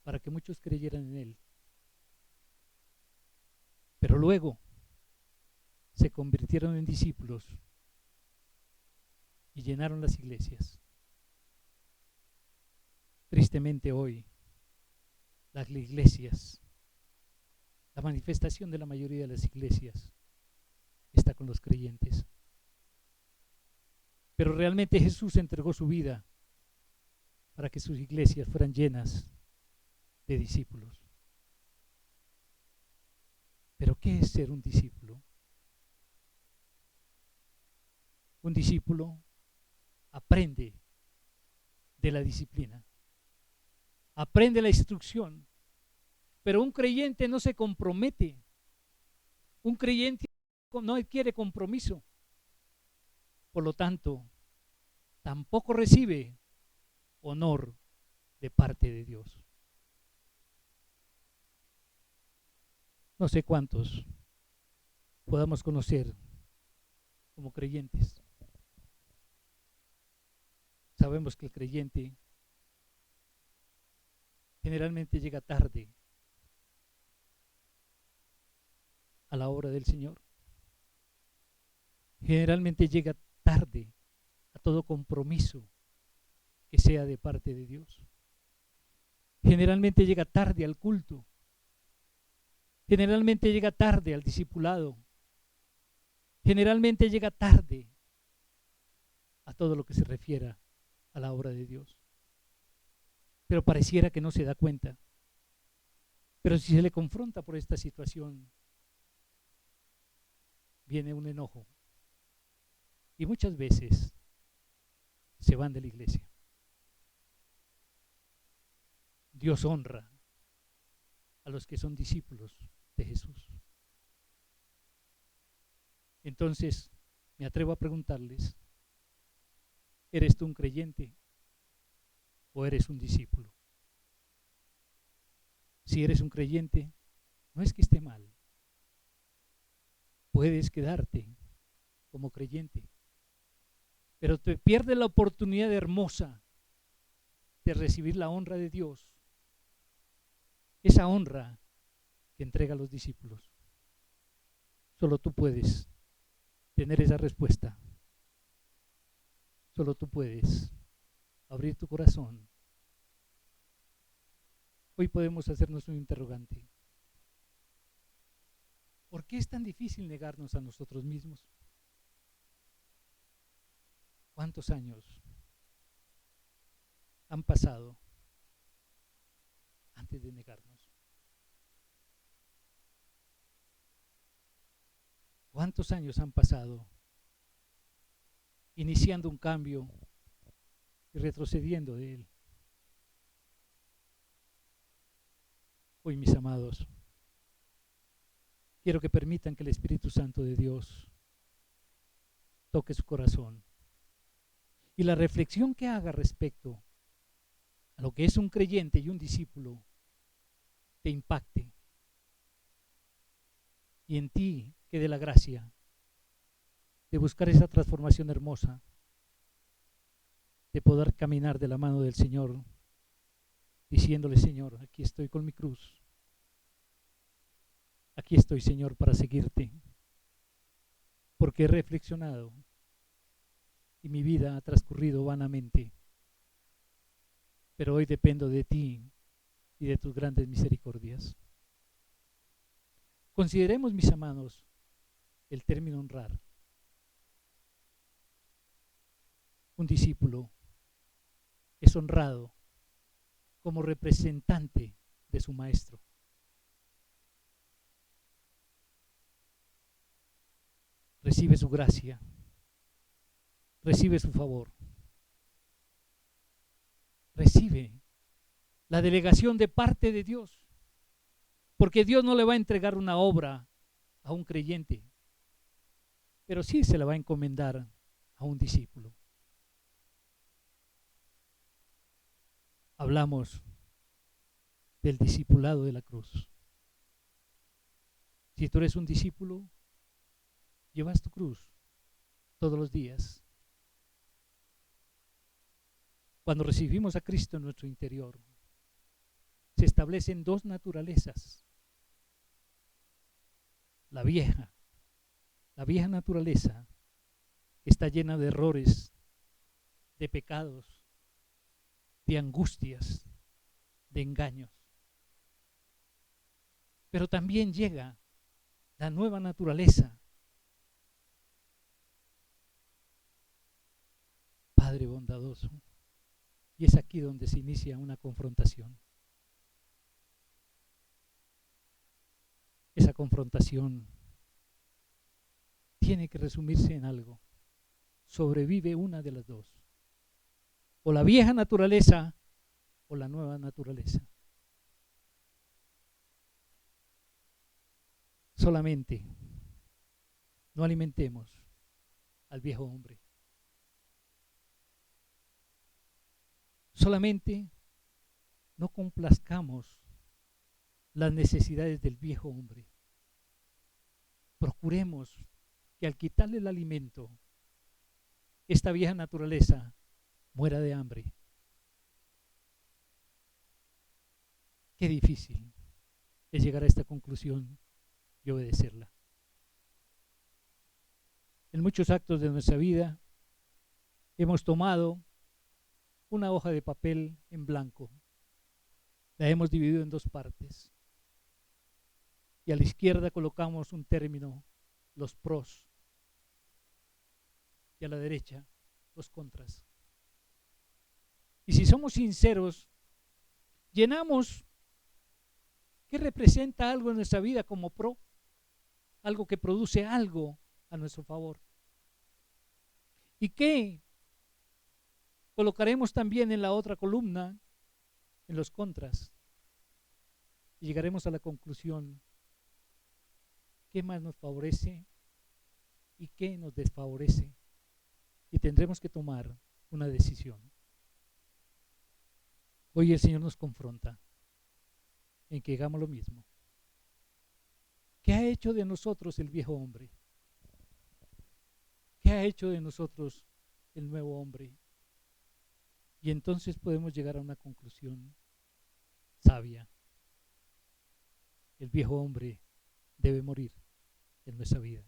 para que muchos creyeran en Él. Pero luego se convirtieron en discípulos y llenaron las iglesias. Tristemente hoy, las iglesias, la manifestación de la mayoría de las iglesias está con los creyentes. Pero realmente Jesús entregó su vida para que sus iglesias fueran llenas de discípulos. ¿Pero qué es ser un discípulo? Un discípulo aprende de la disciplina, aprende la instrucción, pero un creyente no se compromete. Un creyente no adquiere compromiso. Por lo tanto, tampoco recibe honor de parte de Dios. No sé cuántos podamos conocer como creyentes. Sabemos que el creyente generalmente llega tarde a la obra del Señor. Generalmente llega tarde a todo compromiso que sea de parte de Dios. Generalmente llega tarde al culto. Generalmente llega tarde al discipulado. Generalmente llega tarde a todo lo que se refiera a la obra de Dios. Pero pareciera que no se da cuenta. Pero si se le confronta por esta situación, viene un enojo. Y muchas veces se van de la iglesia. Dios honra a los que son discípulos de Jesús. Entonces, me atrevo a preguntarles, ¿eres tú un creyente o eres un discípulo? Si eres un creyente, no es que esté mal. Puedes quedarte como creyente, pero te pierdes la oportunidad hermosa de recibir la honra de Dios, esa honra que entrega a los discípulos. Solo tú puedes tener esa respuesta. Solo tú puedes abrir tu corazón. Hoy podemos hacernos un interrogante. ¿Por qué es tan difícil negarnos a nosotros mismos? ¿Cuántos años han pasado antes de negarnos? ¿Cuántos años han pasado iniciando un cambio y retrocediendo de él? Hoy, mis amados, quiero que permitan que el Espíritu Santo de Dios toque su corazón y la reflexión que haga respecto a lo que es un creyente y un discípulo te impacte y en ti quede la gracia de buscar esa transformación hermosa, de poder caminar de la mano del Señor, diciéndole: Señor, aquí estoy con mi cruz, aquí estoy, Señor, para seguirte, porque he reflexionado y mi vida ha transcurrido vanamente, pero hoy dependo de ti y de tus grandes misericordias. Consideremos, mis amados, el término honrar. Un discípulo es honrado como representante de su maestro. Recibe su gracia, recibe su favor, recibe la delegación de parte de Dios, porque Dios no le va a entregar una obra a un creyente, pero sí se la va a encomendar a un discípulo. Hablamos del discipulado de la cruz. Si tú eres un discípulo, llevas tu cruz todos los días. Cuando recibimos a Cristo en nuestro interior, se establecen dos naturalezas. La vieja naturaleza está llena de errores, de pecados, de angustias, de engaños. Pero también llega la nueva naturaleza. Padre bondadoso. Y es aquí donde se inicia una confrontación. Esa confrontación tiene que resumirse en algo. Sobrevive una de las dos. O la vieja naturaleza o la nueva naturaleza. Solamente no alimentemos al viejo hombre. Solamente no complazcamos las necesidades del viejo hombre. Procuremos que al quitarle el alimento, esta vieja naturaleza muera de hambre. Qué difícil es llegar a esta conclusión y obedecerla. En muchos actos de nuestra vida hemos tomado una hoja de papel en blanco, la hemos dividido en dos partes y a la izquierda colocamos un término, los pros, y a la derecha los contras. Y si somos sinceros, llenamos qué representa algo en nuestra vida como pro, algo que produce algo a nuestro favor. ¿Y qué colocaremos también en la otra columna, en los contras? Y llegaremos a la conclusión, ¿qué más nos favorece y qué nos desfavorece? Y tendremos que tomar una decisión. Hoy el Señor nos confronta en que hagamos lo mismo. ¿Qué ha hecho de nosotros el viejo hombre? ¿Qué ha hecho de nosotros el nuevo hombre? Y entonces podemos llegar a una conclusión sabia. El viejo hombre debe morir en nuestra vida.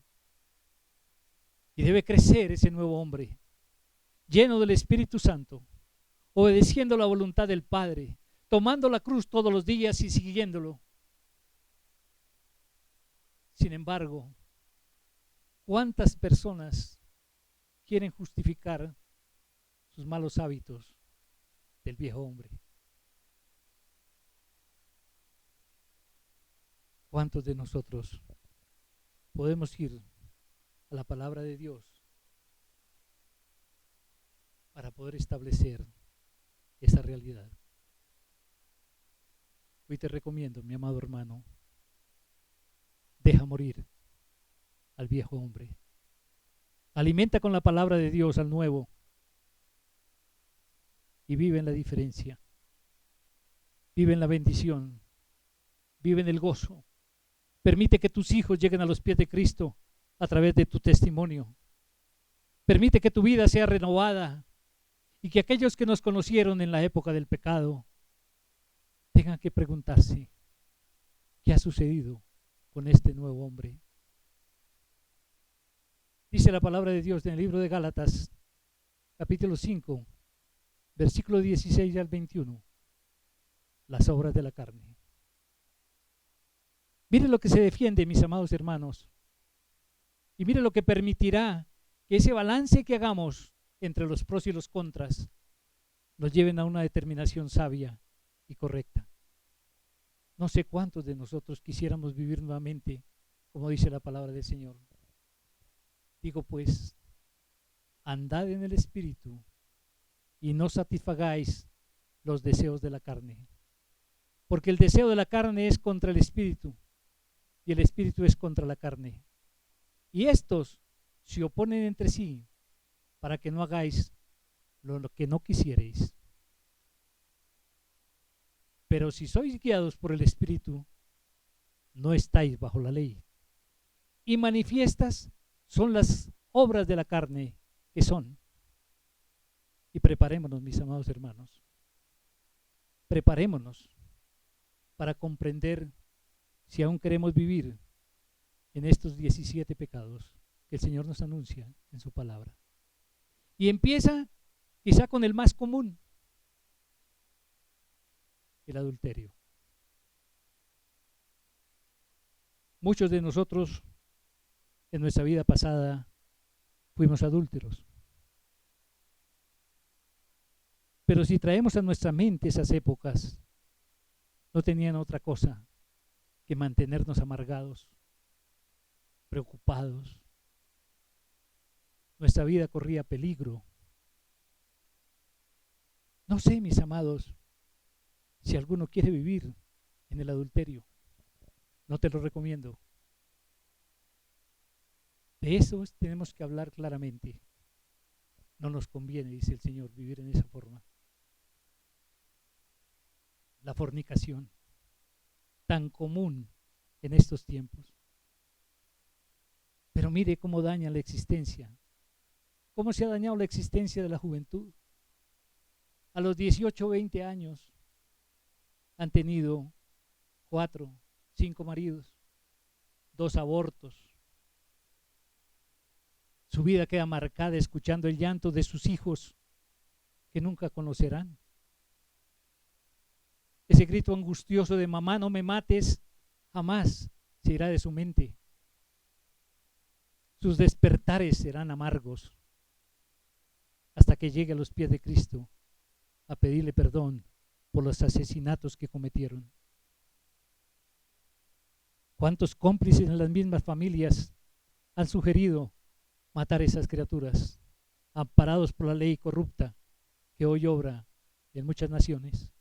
Y debe crecer ese nuevo hombre, lleno del Espíritu Santo, obedeciendo la voluntad del Padre, tomando la cruz todos los días y siguiéndolo. Sin embargo, ¿cuántas personas quieren justificar sus malos hábitos del viejo hombre? ¿Cuántos de nosotros podemos ir a la palabra de Dios para poder establecer esa realidad? Hoy te recomiendo, mi amado hermano, deja morir al viejo hombre. Alimenta con la palabra de Dios al nuevo y vive en la diferencia. Vive en la bendición. Vive en el gozo. Permite que tus hijos lleguen a los pies de Cristo a través de tu testimonio. Permite que tu vida sea renovada y que aquellos que nos conocieron en la época del pecado tengan que preguntarse, ¿qué ha sucedido con este nuevo hombre? Dice la palabra de Dios en el libro de Gálatas, capítulo 5, versículo 16 al 21, las obras de la carne. Mire lo que se defiende, mis amados hermanos. Y mire lo que permitirá que ese balance que hagamos entre los pros y los contras nos lleven a una determinación sabia y correcta. No sé cuántos de nosotros quisiéramos vivir nuevamente, como dice la palabra del Señor. Digo pues, andad en el Espíritu y no satisfagáis los deseos de la carne. Porque el deseo de la carne es contra el Espíritu y el Espíritu es contra la carne. Y estos se oponen entre sí para que no hagáis lo que no quisierais. Pero si sois guiados por el Espíritu, no estáis bajo la ley. Y manifiestas son las obras de la carne que son. Y preparémonos, mis amados hermanos. Preparémonos para comprender si aún queremos vivir en estos 17 pecados que el Señor nos anuncia en su palabra. Y empieza quizá con el más común, el adulterio. Muchos de nosotros en nuestra vida pasada fuimos adúlteros. Pero si traemos a nuestra mente esas épocas, no tenían otra cosa que mantenernos amargados, preocupados. Nuestra vida corría peligro. No sé, mis amados, si alguno quiere vivir en el adulterio. No te lo recomiendo. De eso tenemos que hablar claramente. No nos conviene, dice el Señor, vivir en esa forma. La fornicación, tan común en estos tiempos. Pero mire cómo daña la existencia. ¿Cómo se ha dañado la existencia de la juventud? A los 18 o 20 años han tenido 4, 5 maridos, 2 abortos. Su vida queda marcada escuchando el llanto de sus hijos que nunca conocerán. Ese grito angustioso de mamá, no me mates, jamás se irá de su mente. Sus despertares serán amargos hasta que llegue a los pies de Cristo a pedirle perdón por los asesinatos que cometieron. ¿Cuántos cómplices en las mismas familias han sugerido matar a esas criaturas, amparados por la ley corrupta que hoy obra en muchas naciones?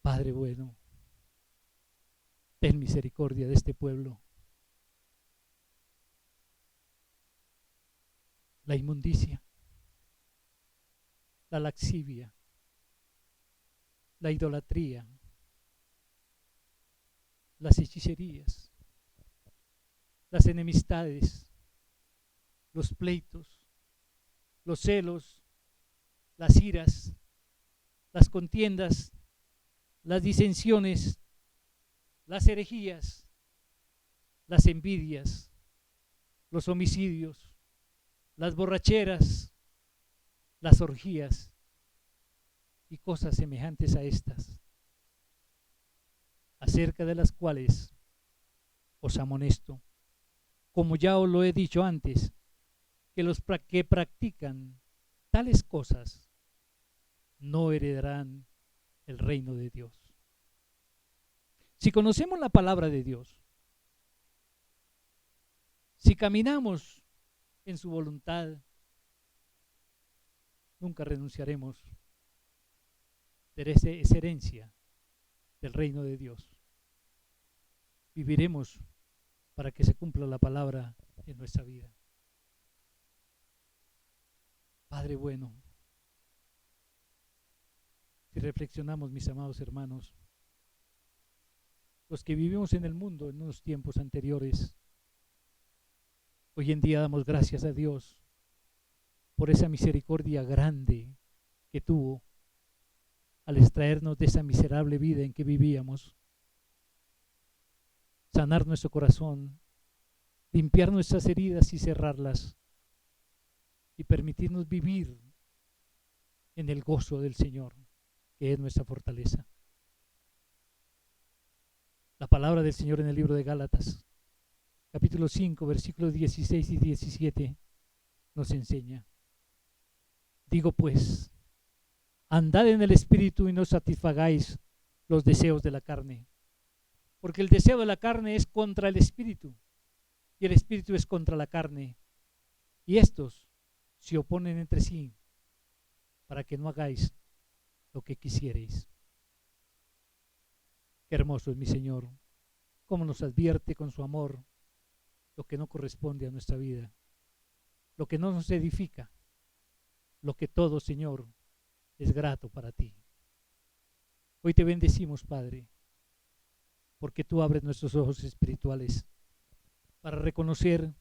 Padre bueno, ten misericordia de este pueblo. La inmundicia, la laxivia, la idolatría, las hechicerías, las enemistades, los pleitos, los celos, las iras, las contiendas, las disensiones, las herejías, las envidias, los homicidios, las borracheras, las orgías y cosas semejantes a estas, acerca de las cuales os amonesto, como ya os lo he dicho antes, que los que practican tales cosas no heredarán el reino de Dios. Si conocemos la palabra de Dios, si caminamos en su voluntad, nunca renunciaremos de esa herencia del reino de Dios. Viviremos para que se cumpla la palabra en nuestra vida. Padre bueno, si reflexionamos, mis amados hermanos, los que vivimos en el mundo en unos tiempos anteriores, hoy en día damos gracias a Dios por esa misericordia grande que tuvo al extraernos de esa miserable vida en que vivíamos, sanar nuestro corazón, limpiar nuestras heridas y cerrarlas, y permitirnos vivir en el gozo del Señor, que es nuestra fortaleza. La palabra del Señor en el libro de Gálatas, capítulo 5, versículos 16 y 17, nos enseña. Digo pues, andad en el Espíritu y no satisfagáis los deseos de la carne, porque el deseo de la carne es contra el Espíritu, y el Espíritu es contra la carne, y estos se oponen entre sí, para que no hagáis lo que quisierais. Qué hermoso es mi Señor, cómo nos advierte con su amor lo que no corresponde a nuestra vida, lo que no nos edifica, lo que todo, Señor, es grato para ti. Hoy te bendecimos, Padre, porque tú abres nuestros ojos espirituales para reconocer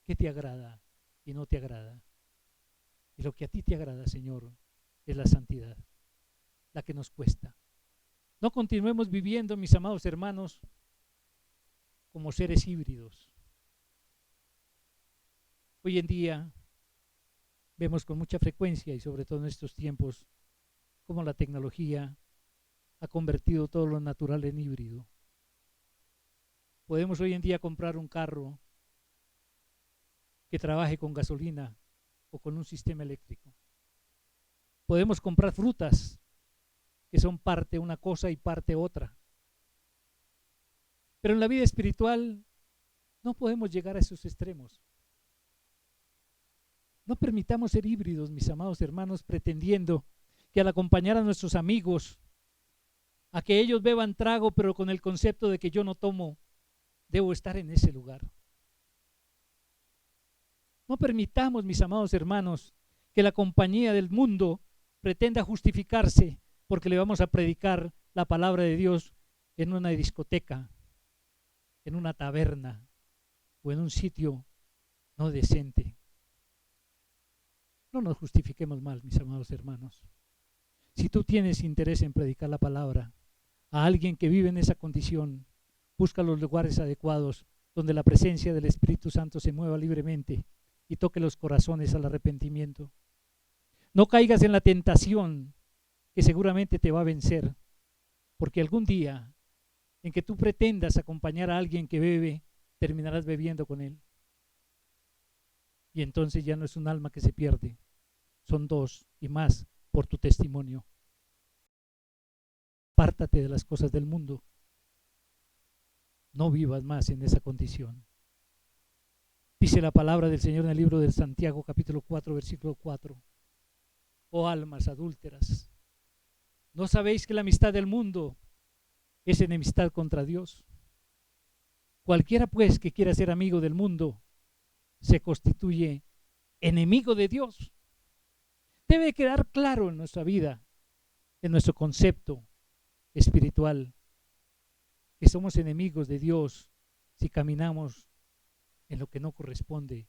qué te agrada y no te agrada. Y lo que a ti te agrada, Señor, es la santidad, la que nos cuesta. No continuemos viviendo, mis amados hermanos, como seres híbridos. Hoy en día vemos con mucha frecuencia, y sobre todo en estos tiempos, cómo la tecnología ha convertido todo lo natural en híbrido. Podemos hoy en día comprar un carro que trabaje con gasolina o con un sistema eléctrico. Podemos comprar frutas que son parte una cosa y parte otra. Pero en la vida espiritual no podemos llegar a esos extremos. No permitamos ser híbridos, mis amados hermanos, pretendiendo que al acompañar a nuestros amigos, a que ellos beban trago, pero con el concepto de que yo no tomo, debo estar en ese lugar. No permitamos, mis amados hermanos, que la compañía del mundo pretenda justificarse porque le vamos a predicar la palabra de Dios en una discoteca, en una taberna o en un sitio no decente. No nos justifiquemos mal, mis amados hermanos. Si tú tienes interés en predicar la palabra a alguien que vive en esa condición, busca los lugares adecuados donde la presencia del Espíritu Santo se mueva libremente y toque los corazones al arrepentimiento. No caigas en la tentación que seguramente te va a vencer, porque algún día en que tú pretendas acompañar a alguien que bebe, terminarás bebiendo con él. Y entonces ya no es un alma que se pierde, son dos y más por tu testimonio. Apártate de las cosas del mundo. No vivas más en esa condición. Dice la palabra del Señor en el libro de Santiago, capítulo 4, versículo 4. Oh almas adúlteras, ¿no sabéis que la amistad del mundo es enemistad contra Dios? Cualquiera pues que quiera ser amigo del mundo se constituye enemigo de Dios. Debe quedar claro en nuestra vida, en nuestro concepto espiritual, que somos enemigos de Dios si caminamos en lo que no corresponde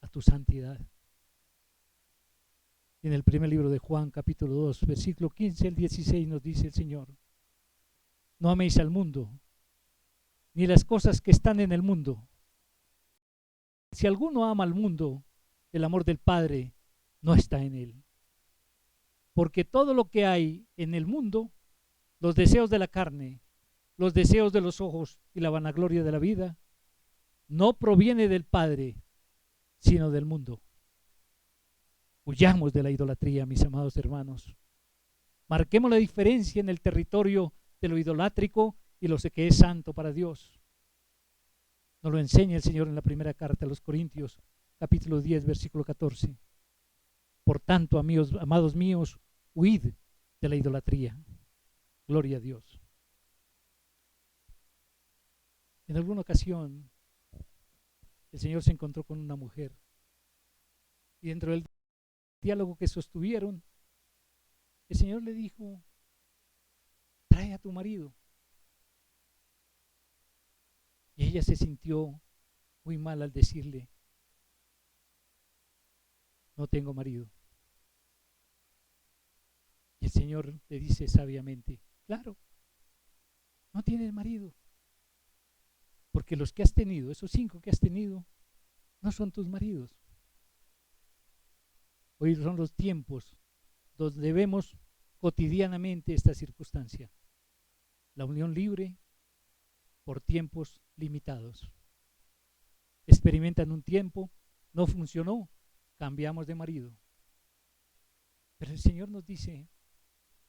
a tu santidad. En el primer libro de Juan, capítulo 2, versículo 15 al 16 nos dice el Señor: no améis al mundo, ni las cosas que están en el mundo. Si alguno ama al mundo, el amor del Padre no está en él. Porque todo lo que hay en el mundo, los deseos de la carne, los deseos de los ojos y la vanagloria de la vida, no proviene del Padre, sino del mundo. Huyamos de la idolatría, mis amados hermanos. Marquemos la diferencia en el territorio de lo idolátrico y lo que es santo para Dios. Nos lo enseña el Señor en la primera carta a los Corintios, capítulo 10, versículo 14. Por tanto, amigos, amados míos, huid de la idolatría. Gloria a Dios. En alguna ocasión, el Señor se encontró con una mujer y dentro del diálogo que sostuvieron, el Señor le dijo: trae a tu marido. Y ella se sintió muy mal al decirle: no tengo marido. Y el Señor le dice sabiamente: claro, no tienes marido, porque los que has tenido, esos 5 que has tenido, no son tus maridos. Hoy son los tiempos donde vemos cotidianamente esta circunstancia. La unión libre por tiempos limitados. Experimentan un tiempo, no funcionó, cambiamos de marido. Pero el Señor nos dice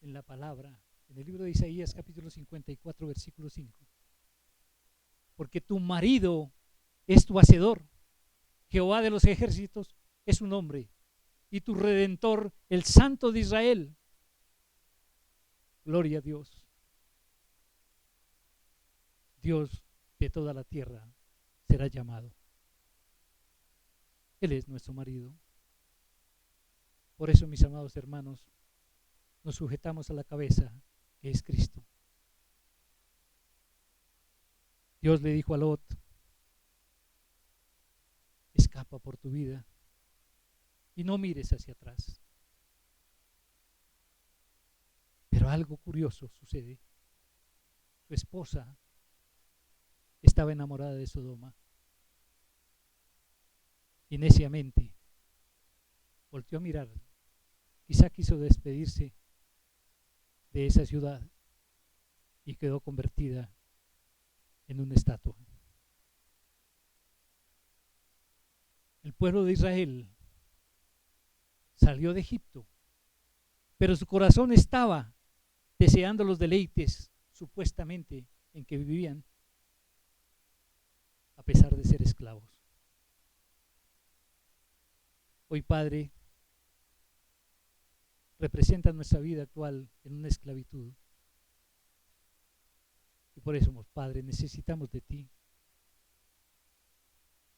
en la palabra, en el libro de Isaías capítulo 54 versículo 5, porque tu marido es tu hacedor, Jehová de los ejércitos es su nombre, y tu Redentor, el Santo de Israel. Gloria a Dios. Dios de toda la tierra será llamado. Él es nuestro marido. Por eso, mis amados hermanos, nos sujetamos a la cabeza, que es Cristo. Dios le dijo a Lot: escapa por tu vida y no mires hacia atrás. Pero algo curioso sucede. Su esposa estaba enamorada de Sodoma y neciamente volteó a mirar. Quizá quiso despedirse de esa ciudad y quedó convertida en una estatua. El pueblo de Israel salió de Egipto, pero su corazón estaba deseando los deleites supuestamente en que vivían, a pesar de ser esclavos. Hoy, Padre, representa nuestra vida actual en una esclavitud. Y por eso, Padre, necesitamos de ti.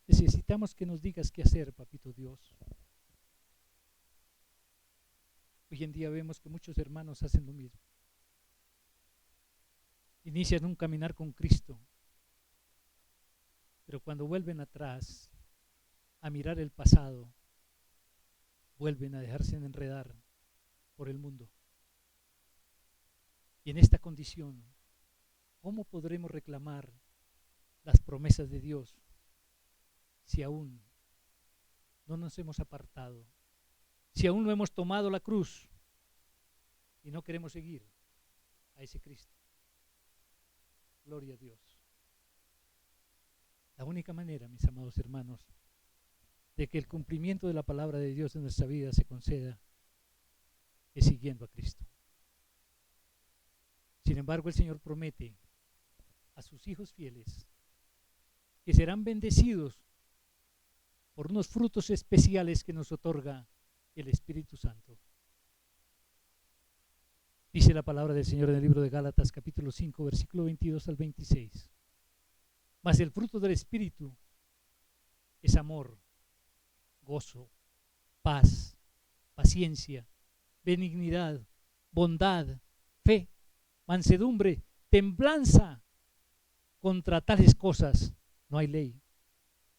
Necesitamos que nos digas qué hacer, Papito Dios. Hoy en día vemos que muchos hermanos hacen lo mismo. Inician un caminar con Cristo, pero cuando vuelven atrás a mirar el pasado, vuelven a dejarse enredar por el mundo. Y en esta condición, ¿cómo podremos reclamar las promesas de Dios si aún no nos hemos apartado, si aún no hemos tomado la cruz y no queremos seguir a ese Cristo? Gloria a Dios. La única manera, mis amados hermanos, de que el cumplimiento de la palabra de Dios en nuestra vida se conceda es siguiendo a Cristo. Sin embargo, el Señor promete a sus hijos fieles que serán bendecidos por unos frutos especiales que nos otorga el Espíritu Santo. Dice la palabra del Señor en el libro de Gálatas capítulo 5 versículo 22 al 26. Mas el fruto del Espíritu es amor, gozo, paz, paciencia, benignidad, bondad, fe, mansedumbre, templanza. Contra tales cosas no hay ley.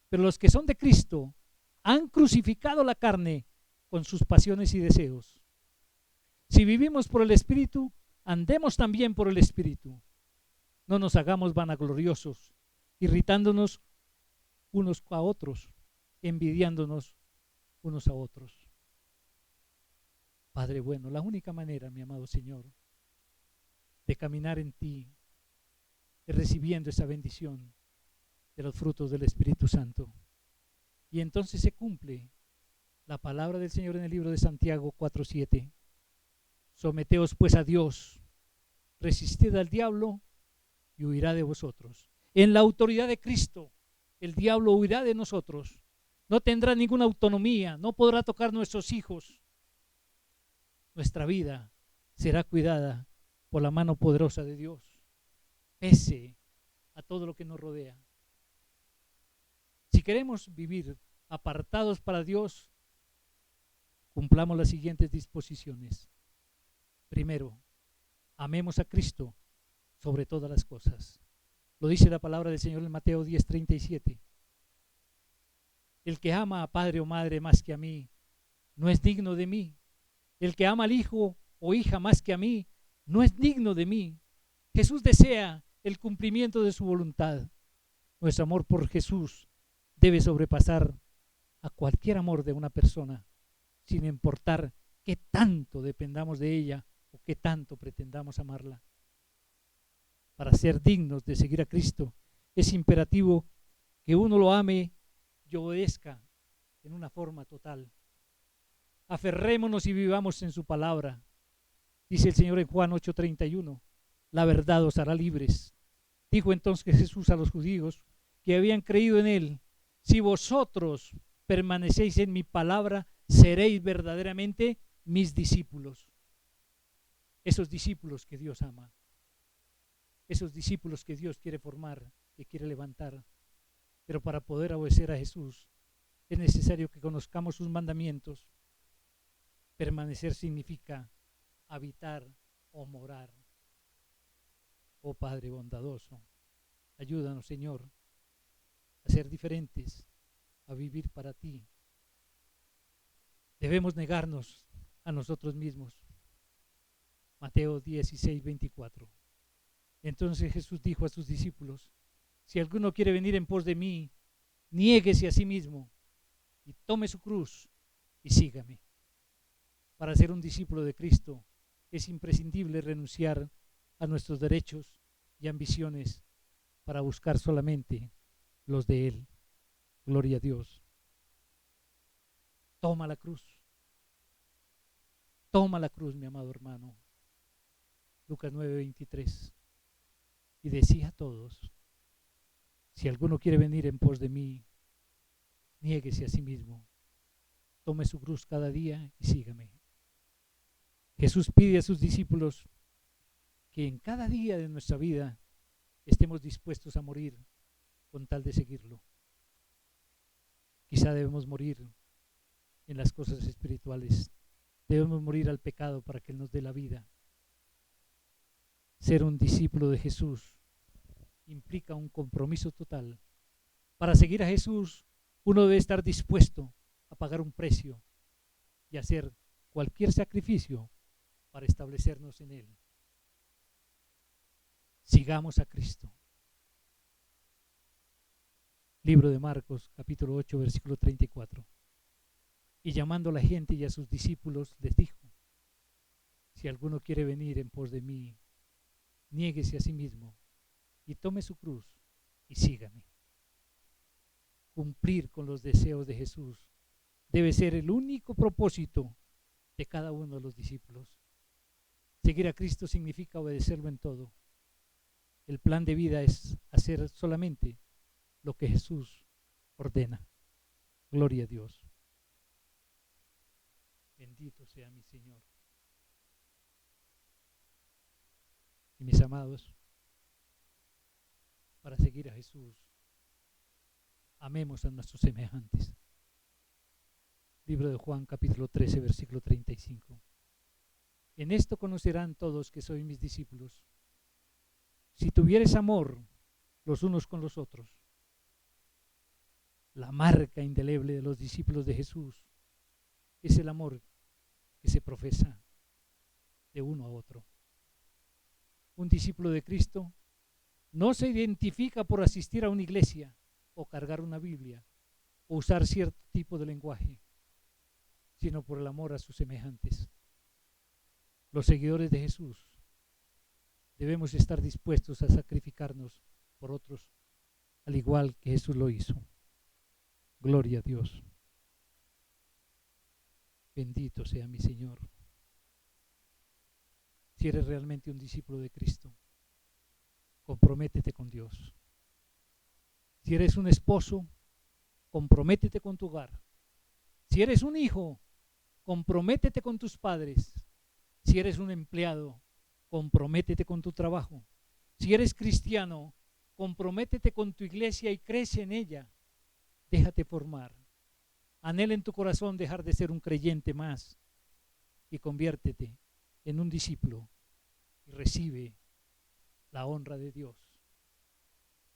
Pero los que son de Cristo han crucificado la carne con sus pasiones y deseos. Si vivimos por el Espíritu, andemos también por el Espíritu. No nos hagamos vanagloriosos, irritándonos unos a otros, envidiándonos unos a otros. Padre bueno, la única manera, mi amado Señor, de caminar en ti es recibiendo esa bendición de los frutos del Espíritu Santo. Y entonces se cumple la palabra del Señor en el libro de Santiago 4:7. Someteos pues a Dios, resistid al diablo y huirá de vosotros. En la autoridad de Cristo, el diablo huirá de nosotros. No tendrá ninguna autonomía, no podrá tocar nuestros hijos. Nuestra vida será cuidada por la mano poderosa de Dios, pese a todo lo que nos rodea. Si queremos vivir apartados para Dios, cumplamos las siguientes disposiciones. Primero, amemos a Cristo sobre todas las cosas. Lo dice la palabra del Señor en Mateo 10:37. El que ama a padre o madre más que a mí, no es digno de mí. El que ama al hijo o hija más que a mí, no es digno de mí. Jesús desea el cumplimiento de su voluntad. Nuestro amor por Jesús debe sobrepasar a cualquier amor de una persona, sin importar qué tanto dependamos de ella o qué tanto pretendamos amarla. para ser dignos de seguir a Cristo, es imperativo que uno lo ame y obedezca en una forma total. Aferrémonos y vivamos en su palabra. Dice el Señor en Juan 8:31, la verdad os hará libres. Dijo entonces Jesús a los judíos que habían creído en él, si vosotros permanecéis en mi palabra, seréis verdaderamente mis discípulos. Esos discípulos que Dios ama, esos discípulos que Dios quiere formar, que quiere levantar. Pero para poder obedecer a Jesús es necesario que conozcamos sus mandamientos. Permanecer significa habitar o morar. Oh Padre bondadoso, ayúdanos, Señor, a ser diferentes, a vivir para ti. Debemos negarnos a nosotros mismos. Mateo 16:24. Entonces Jesús dijo a sus discípulos, si alguno quiere venir en pos de mí, niéguese a sí mismo y tome su cruz y sígame. Para ser un discípulo de Cristo es imprescindible renunciar a nuestros derechos y ambiciones para buscar solamente los de Él. Gloria a Dios. Toma la cruz. Toma la cruz, mi amado hermano. Lucas 9:23. Y decía a todos, si alguno quiere venir en pos de mí, niéguese a sí mismo, tome su cruz cada día y sígame. Jesús pide a sus discípulos que en cada día de nuestra vida estemos dispuestos a morir con tal de seguirlo. Quizá debemos morir en las cosas espirituales, debemos morir al pecado para que Él nos dé la vida. Ser un discípulo de Jesús implica un compromiso total. Para seguir a Jesús, uno debe estar dispuesto a pagar un precio y hacer cualquier sacrificio para establecernos en Él. Sigamos a Cristo. Libro de Marcos, capítulo 8, versículo 34. Y llamando a la gente y a sus discípulos, les dijo, si alguno quiere venir en pos de mí, niéguese a sí mismo y tome su cruz y sígame. Cumplir con los deseos de Jesús debe ser el único propósito de cada uno de los discípulos. Seguir a Cristo significa obedecerlo en todo. El plan de vida es hacer solamente lo que Jesús ordena. Gloria a Dios. Bendito sea mi Señor. Y mis amados, para seguir a Jesús, amemos a nuestros semejantes. Libro de Juan, capítulo 13, versículo 35. En esto conocerán todos que sois mis discípulos, si tuviereis amor los unos con los otros. La marca indeleble de los discípulos de Jesús es el amor que se profesa de uno a otro. Un discípulo de Cristo no se identifica por asistir a una iglesia o cargar una Biblia o usar cierto tipo de lenguaje, sino por el amor a sus semejantes. Los seguidores de Jesús debemos estar dispuestos a sacrificarnos por otros, al igual que Jesús lo hizo. Gloria a Dios. Bendito sea mi Señor. Si eres realmente un discípulo de Cristo, comprométete con Dios. Si eres un esposo, comprométete con tu hogar. Si eres un hijo, comprométete con tus padres. Si eres un empleado, comprométete con tu trabajo. Si eres cristiano, comprométete con tu iglesia y crece en ella. Déjate formar. Anhela en tu corazón dejar de ser un creyente más y conviértete en un discípulo y recibe la honra de Dios.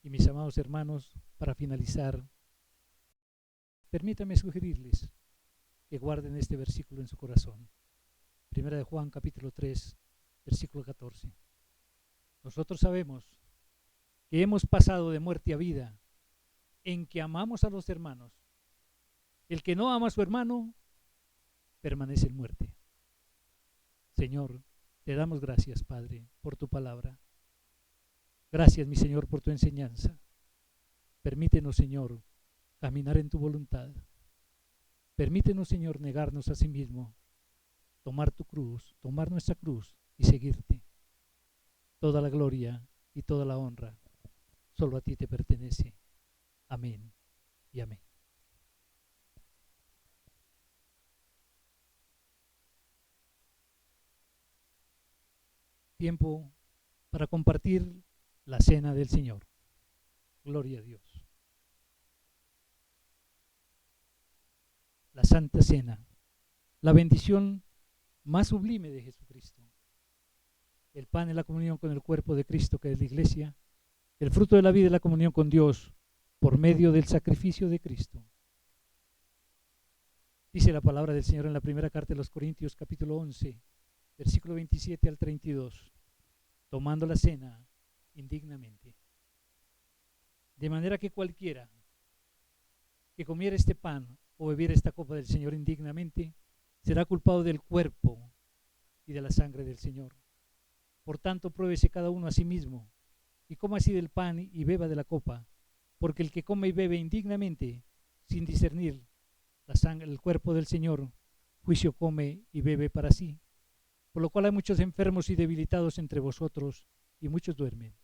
Y mis amados hermanos, para finalizar, permítanme sugerirles que guarden este versículo en su corazón. Primera de Juan, capítulo 3, versículo 14. Nosotros sabemos que hemos pasado de muerte a vida en que amamos a los hermanos. El que no ama a su hermano permanece en muerte. Señor, te damos gracias, Padre, por tu palabra. Gracias, mi Señor, por tu enseñanza. Permítenos, Señor, caminar en tu voluntad. Permítenos, Señor, negarnos a sí mismo, tomar tu cruz, tomar nuestra cruz y seguirte. Toda la gloria y toda la honra solo a ti te pertenece. Amén y amén. Tiempo para compartir la cena del Señor. Gloria a Dios. La Santa Cena, la bendición más sublime de Jesucristo. El pan es la comunión con el cuerpo de Cristo, que es la iglesia. El fruto de la vida es la comunión con Dios por medio del sacrificio de Cristo. Dice la palabra del Señor en la primera carta de los Corintios, capítulo 11, versículo 27 al 32, tomando la cena indignamente. De manera que cualquiera que comiera este pan o bebiera esta copa del Señor indignamente, será culpado del cuerpo y de la sangre del Señor. Por tanto, pruébese cada uno a sí mismo, y coma así del pan y beba de la copa, porque el que come y bebe indignamente, sin discernir la sangre, el cuerpo del Señor, juicio come y bebe para sí. Por lo cual hay muchos enfermos y debilitados entre vosotros, y muchos duermen.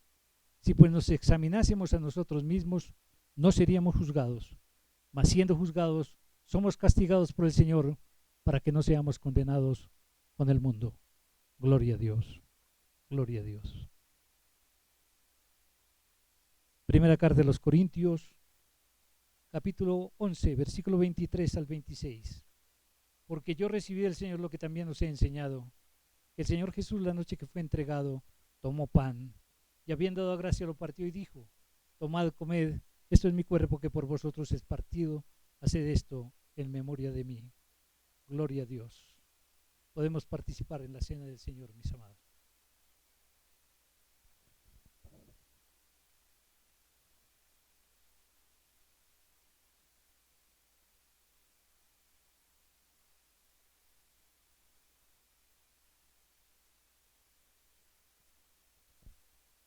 Si pues nos examinásemos a nosotros mismos, no seríamos juzgados, mas siendo juzgados, somos castigados por el Señor, para que no seamos condenados con el mundo. Gloria a Dios. Gloria a Dios. Primera carta de los Corintios, capítulo 11, versículo 23 al 26. Porque yo recibí del Señor lo que también os he enseñado, que el Señor Jesús, la noche que fue entregado, tomó pan, y habiendo dado gracia lo partió y dijo: tomad, comed, esto es mi cuerpo que por vosotros es partido, haced esto en memoria de mí. Gloria a Dios. Podemos participar en la cena del Señor, mis amados.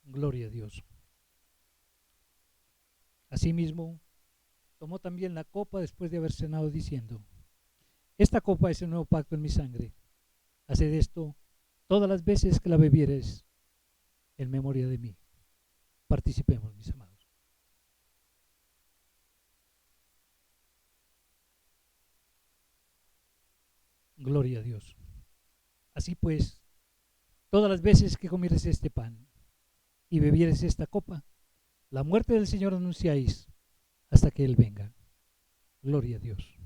Gloria a Dios. Asimismo, tomó también la copa después de haber cenado, diciendo: esta copa es el nuevo pacto en mi sangre. Haced esto todas las veces que la bebieres en memoria de mí. Participemos, mis amados. Gloria a Dios. Así pues, todas las veces que comieres este pan y bebieres esta copa, la muerte del Señor anunciáis hasta que Él venga. Gloria a Dios.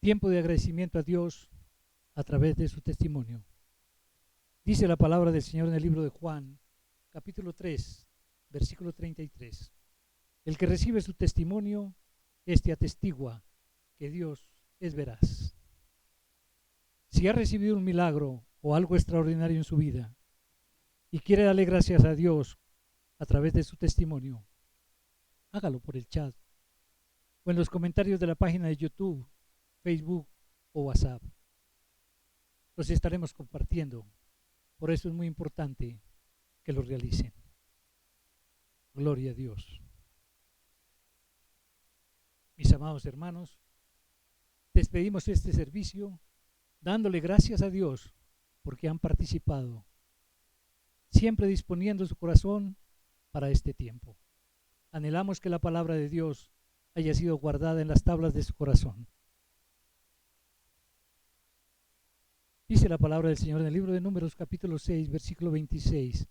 Tiempo de agradecimiento a Dios a través de su testimonio. Dice la palabra del Señor en el libro de Juan, capítulo 3, versículo 33. El que recibe su testimonio, este atestigua que Dios es veraz. Si ha recibido un milagro o algo extraordinario en su vida y quiere darle gracias a Dios a través de su testimonio, hágalo por el chat o en los comentarios de la página de YouTube, Facebook o WhatsApp. Los estaremos compartiendo. Por eso es muy importante que lo realicen. Gloria a Dios. Mis amados hermanos, despedimos este servicio dándole gracias a Dios porque han participado, siempre disponiendo su corazón para este tiempo. Anhelamos que la palabra de Dios haya sido guardada en las tablas de su corazón. Dice la palabra del Señor en el libro de Números capítulo 6, versículo 26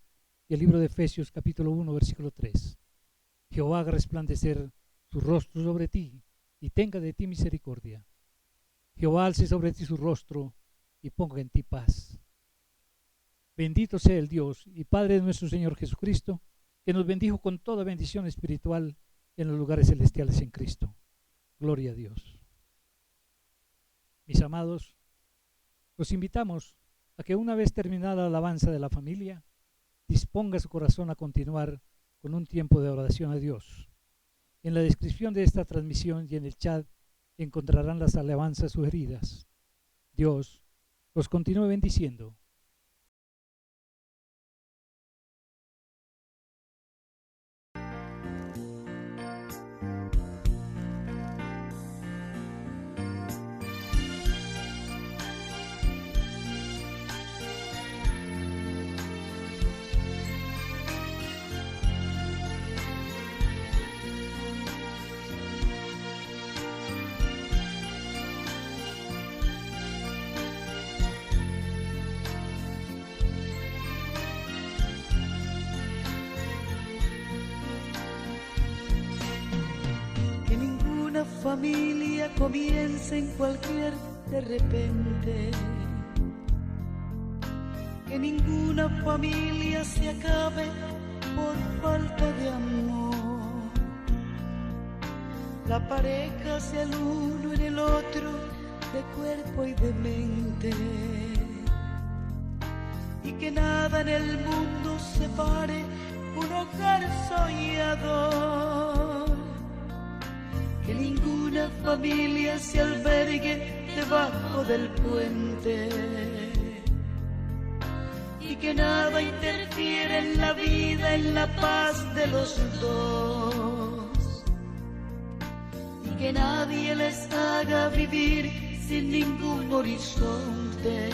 y el libro de Efesios capítulo 1, versículo 3. Jehová haga resplandecer su rostro sobre ti y tenga de ti misericordia. Jehová alce sobre ti su rostro y ponga en ti paz. Bendito sea el Dios y Padre de nuestro Señor Jesucristo, que nos bendijo con toda bendición espiritual en los lugares celestiales en Cristo. Gloria a Dios. Mis amados, los invitamos a que una vez terminada la alabanza de la familia, disponga su corazón a continuar con un tiempo de oración a Dios. En la descripción de esta transmisión y en el chat encontrarán las alabanzas sugeridas. Dios los continúe bendiciendo. familia comienza en cualquier de repente, que ninguna familia se acabe por falta de amor. La pareja sea el uno en el otro, de cuerpo y de mente, y que nada en el mundo separe un hogar soñador, que ninguna familia se albergue debajo del puente, y que nada interfiera en la vida, en la paz de los dos, y que nadie les haga vivir sin ningún horizonte,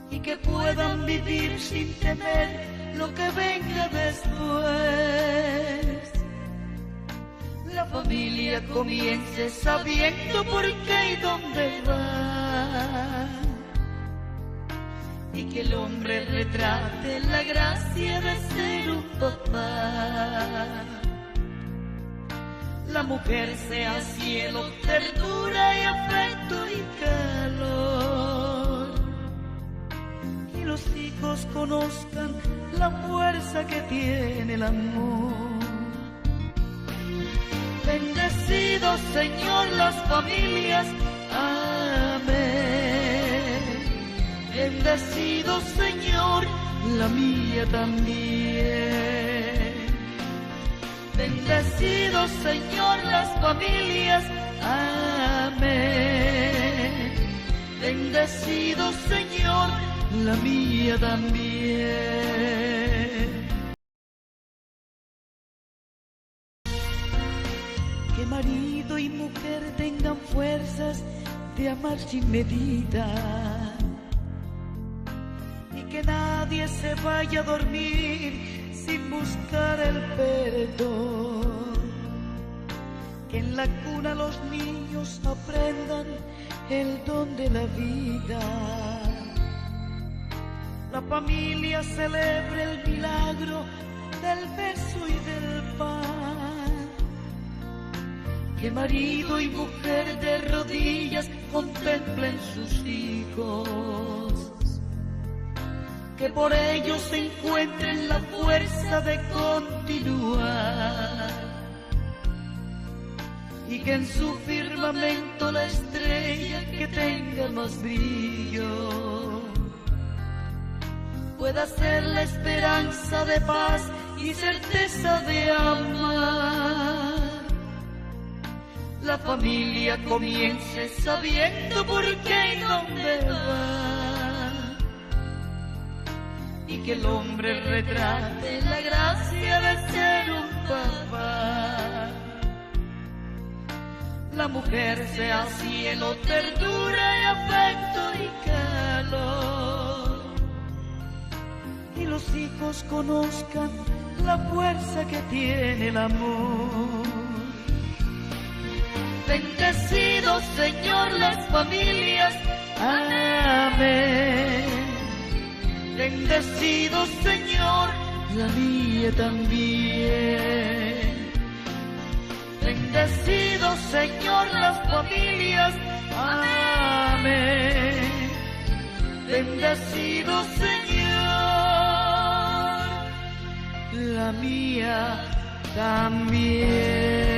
y que puedan vivir sin temer lo que venga después. La familia comience sabiendo por qué y dónde va, y que el hombre retrate la gracia de ser un papá. La mujer sea cielo, ternura y afecto y calor, y los hijos conozcan la fuerza que tiene el amor. Bendecido Señor las familias, amén. Bendecido Señor la mía también. Bendecido Señor las familias, amén. Bendecido Señor la mía también. Que marido y mujer tengan fuerzas de amar sin medida, y que nadie se vaya a dormir sin buscar el perdón. Que en la cuna los niños aprendan el don de la vida. La familia celebre el milagro del beso y del pan. Que marido y mujer de rodillas contemplen sus hijos, que por ellos se encuentren la fuerza de continuar, y que en su firmamento la estrella que tenga más brillo pueda ser la esperanza de paz y certeza de amar. La familia comience sabiendo por qué y dónde va, y que el hombre retrate la gracia de ser un papá. La mujer sea cielo, ternura y afecto y calor, y los hijos conozcan la fuerza que tiene el amor. Bendecido Señor las familias, amén. Bendecido Señor la mía también. Bendecido Señor las familias, amén. Bendecido Señor la mía también.